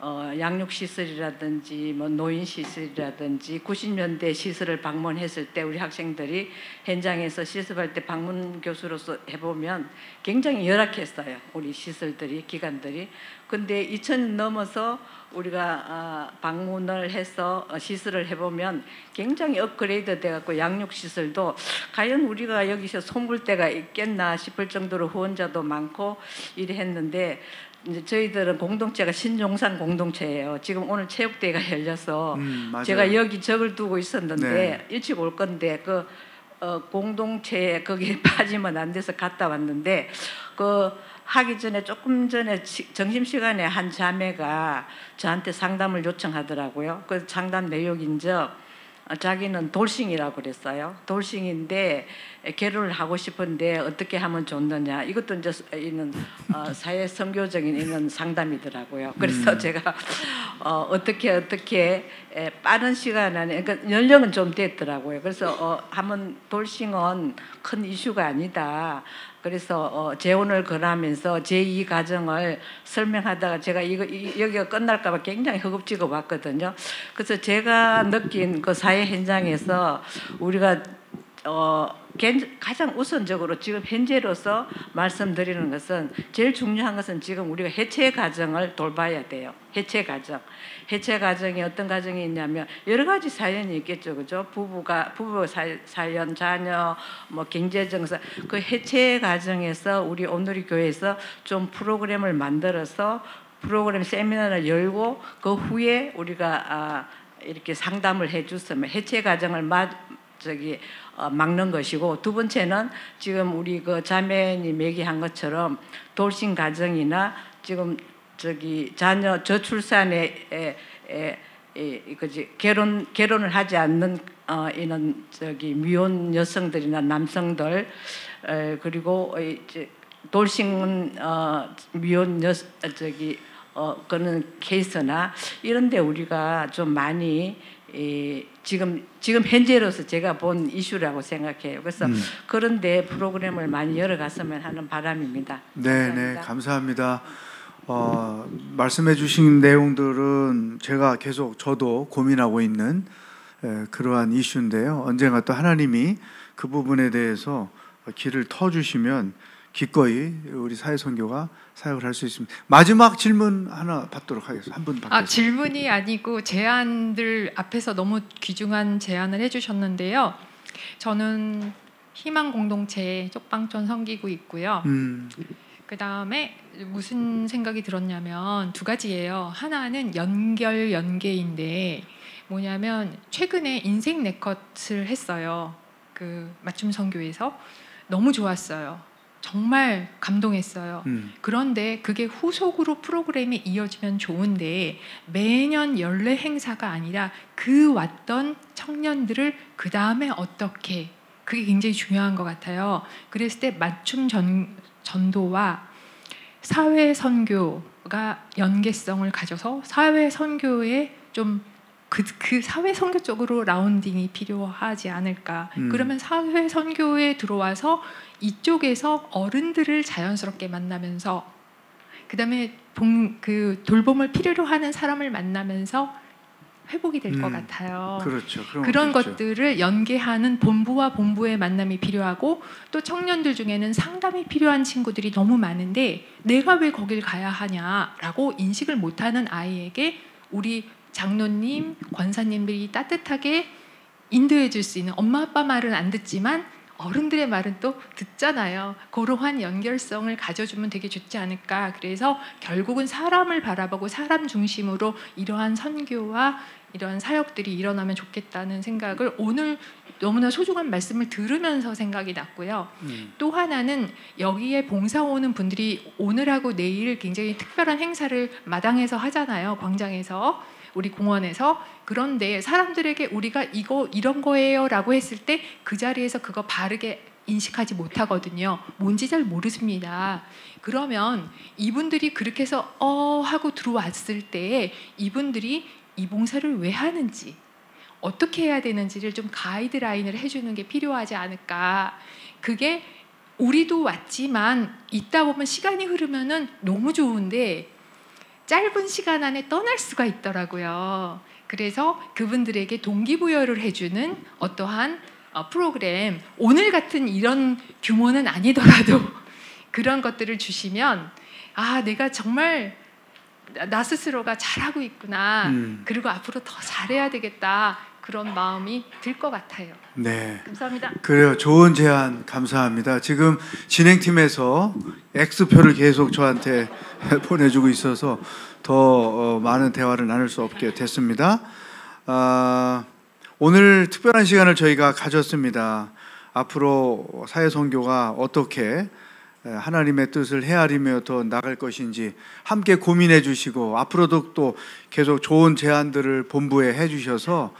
양육 시설이라든지 뭐 노인 시설이라든지 90년대 시설을 방문했을 때 우리 학생들이 현장에서 실습할 때 방문 교수로서 해보면 굉장히 열악했어요. 우리 시설들이 기관들이. 근데 2000년 넘어서 우리가 방문을 해서 시설을 해보면 굉장히 업그레이드 돼갖고 양육 시설도 과연 우리가 여기서 손볼 데가 있겠나 싶을 정도로 후원자도 많고 이래 했는데 이제 저희들은 공동체가 신용산 공동체예요. 지금 오늘 체육대회가 열려서 제가 여기 적을 두고 있었는데 네. 일찍 올 건데 그 공동체에 거기에 빠지면 안 돼서 갔다 왔는데 그 하기 전에 조금 전에 점심시간에 한 자매가 저한테 상담을 요청하더라고요. 그 상담 내용인지 자기는 돌싱이라고 그랬어요. 돌싱인데 결혼을 하고 싶은데 어떻게 하면 좋느냐. 이것도 이제 있는 사회 선교적인 있는 상담이더라고요. 그래서 제가 어떻게 빠른 시간 안에 그러니까 연령은 좀 됐더라고요. 그래서 한번 돌싱은 큰 이슈가 아니다. 그래서 재혼을 권하면서 제2 가정을 설명하다가 제가 여기가 끝날까봐 굉장히 허겁지겁 왔거든요. 그래서 제가 느낀 그 사회 현장에서 우리가 가장 우선적으로 지금 현재로서 말씀드리는 것은 제일 중요한 것은 지금 우리가 해체 가정을 돌봐야 돼요. 해체 가정. 해체 가정이 어떤 가정이 있냐면 여러 가지 사연이 있겠죠, 그죠? 부부 사연, 자녀, 뭐 경제정서. 그 해체 가정에서 우리 오늘의 교회에서 좀 프로그램을 만들어서 프로그램 세미나를 열고 그 후에 우리가 이렇게 상담을 해줬으면 해체 가정을 막는 것이고, 두 번째는 지금 우리 그 자매님 얘기한 것처럼 돌싱 가정이나 지금 자녀 저출산에 결혼을 하지 않는 이런 미혼 여성들이나 남성들, 그리고 이제 돌싱 미혼 그런 케이스나 이런데 우리가 좀 많이 지금 현재로서 제가 본 이슈라고 생각해요. 그래서 그런데 프로그램을 많이 열어갔으면 하는 바람입니다. 네, 감사합니다. 말씀해 주신 내용들은 제가 계속 저도 고민하고 있는 그러한 이슈인데요. 언젠가 또 하나님이 그 부분에 대해서 길을 터주시면 기꺼이 우리 사회선교가 사역을 할 수 있습니다. 마지막 질문 하나 받도록 하겠습니다. 한 분 받겠습니다. 질문이 아니고 제안들 앞에서 너무 귀중한 제안을 해주셨는데요. 저는 희망 공동체에 쪽방촌 섬기고 있고요. 그 다음에 무슨 생각이 들었냐면 두 가지예요. 하나는 연계인데 뭐냐면 최근에 인생 네컷을 했어요. 그 맞춤 선교에서 너무 좋았어요. 정말 감동했어요. 그런데 그게 후속으로 프로그램이 이어지면 좋은데 매년 연례 행사가 아니라 그 왔던 청년들을 그 다음에 어떻게, 그게 굉장히 중요한 것 같아요. 그랬을 때 맞춤 전도와 사회 선교가 연계성을 가져서 사회 선교에 좀 그 사회 선교 쪽으로 라운딩이 필요하지 않을까. 그러면 사회 선교에 들어와서 이쪽에서 어른들을 자연스럽게 만나면서 그다음에 그 돌봄을 필요로 하는 사람을 만나면서 회복이 될 것 같아요. 그렇죠. 그런 것들을 연계하는 본부와 본부의 만남이 필요하고, 또 청년들 중에는 상담이 필요한 친구들이 너무 많은데 내가 왜 거길 가야 하냐라고 인식을 못하는 아이에게 우리 장로님, 권사님들이 따뜻하게 인도해 줄 수 있는, 엄마 아빠 말은 안 듣지만 어른들의 말은 또 듣잖아요. 그러한 연결성을 가져주면 되게 좋지 않을까. 그래서 결국은 사람을 바라보고 사람 중심으로 이러한 선교와 이러한 사역들이 일어나면 좋겠다는 생각을 오늘 너무나 소중한 말씀을 들으면서 생각이 났고요. 또 하나는 여기에 봉사 오는 분들이 오늘하고 내일 굉장히 특별한 행사를 마당에서 하잖아요. 광장에서, 우리 공원에서. 그런데 사람들에게 우리가 이런 거예요 라고 했을 때 그 자리에서 그거 바르게 인식하지 못하거든요. 뭔지 잘 모르십니다. 그러면 이분들이 그렇게 해서 하고 들어왔을 때 이분들이 이 봉사를 왜 하는지, 어떻게 해야 되는지를 좀 가이드라인을 해주는 게 필요하지 않을까. 그게 우리도 왔지만 있다 보면 시간이 흐르면은 너무 좋은데 짧은 시간 안에 떠날 수가 있더라고요. 그래서 그분들에게 동기부여를 해주는 어떠한 프로그램, 오늘 같은 이런 규모는 아니더라도 그런 것들을 주시면 아, 내가 정말 나 스스로가 잘하고 있구나. 그리고 앞으로 더 잘해야 되겠다. 그런 마음이 들 것 같아요. 네. 감사합니다. 그래요. 좋은 제안 감사합니다. 지금 진행팀에서 X표를 계속 저한테 보내주고 있어서 더 많은 대화를 나눌 수 없게 됐습니다. 오늘 특별한 시간을 저희가 가졌습니다. 앞으로 사회선교가 어떻게 하나님의 뜻을 헤아리며 더 나갈 것인지 함께 고민해 주시고 앞으로도 또 계속 좋은 제안들을 본부에 해주셔서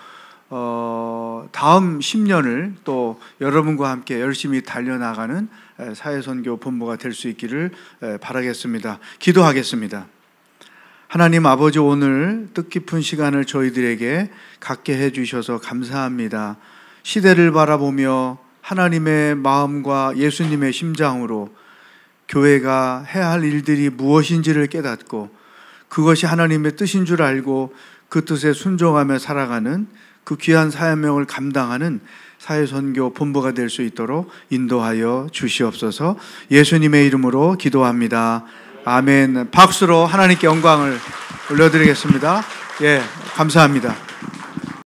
다음 10년을 또 여러분과 함께 열심히 달려나가는 사회선교 본부가 될 수 있기를 바라겠습니다. 기도하겠습니다. 하나님 아버지, 오늘 뜻깊은 시간을 저희들에게 갖게 해주셔서 감사합니다. 시대를 바라보며 하나님의 마음과 예수님의 심장으로 교회가 해야 할 일들이 무엇인지를 깨닫고 그것이 하나님의 뜻인 줄 알고 그 뜻에 순종하며 살아가는 그 귀한 사명을 감당하는 사회선교 본부가 될 수 있도록 인도하여 주시옵소서. 예수님의 이름으로 기도합니다. 아멘. 박수로 하나님께 영광을 올려드리겠습니다. 예, 감사합니다.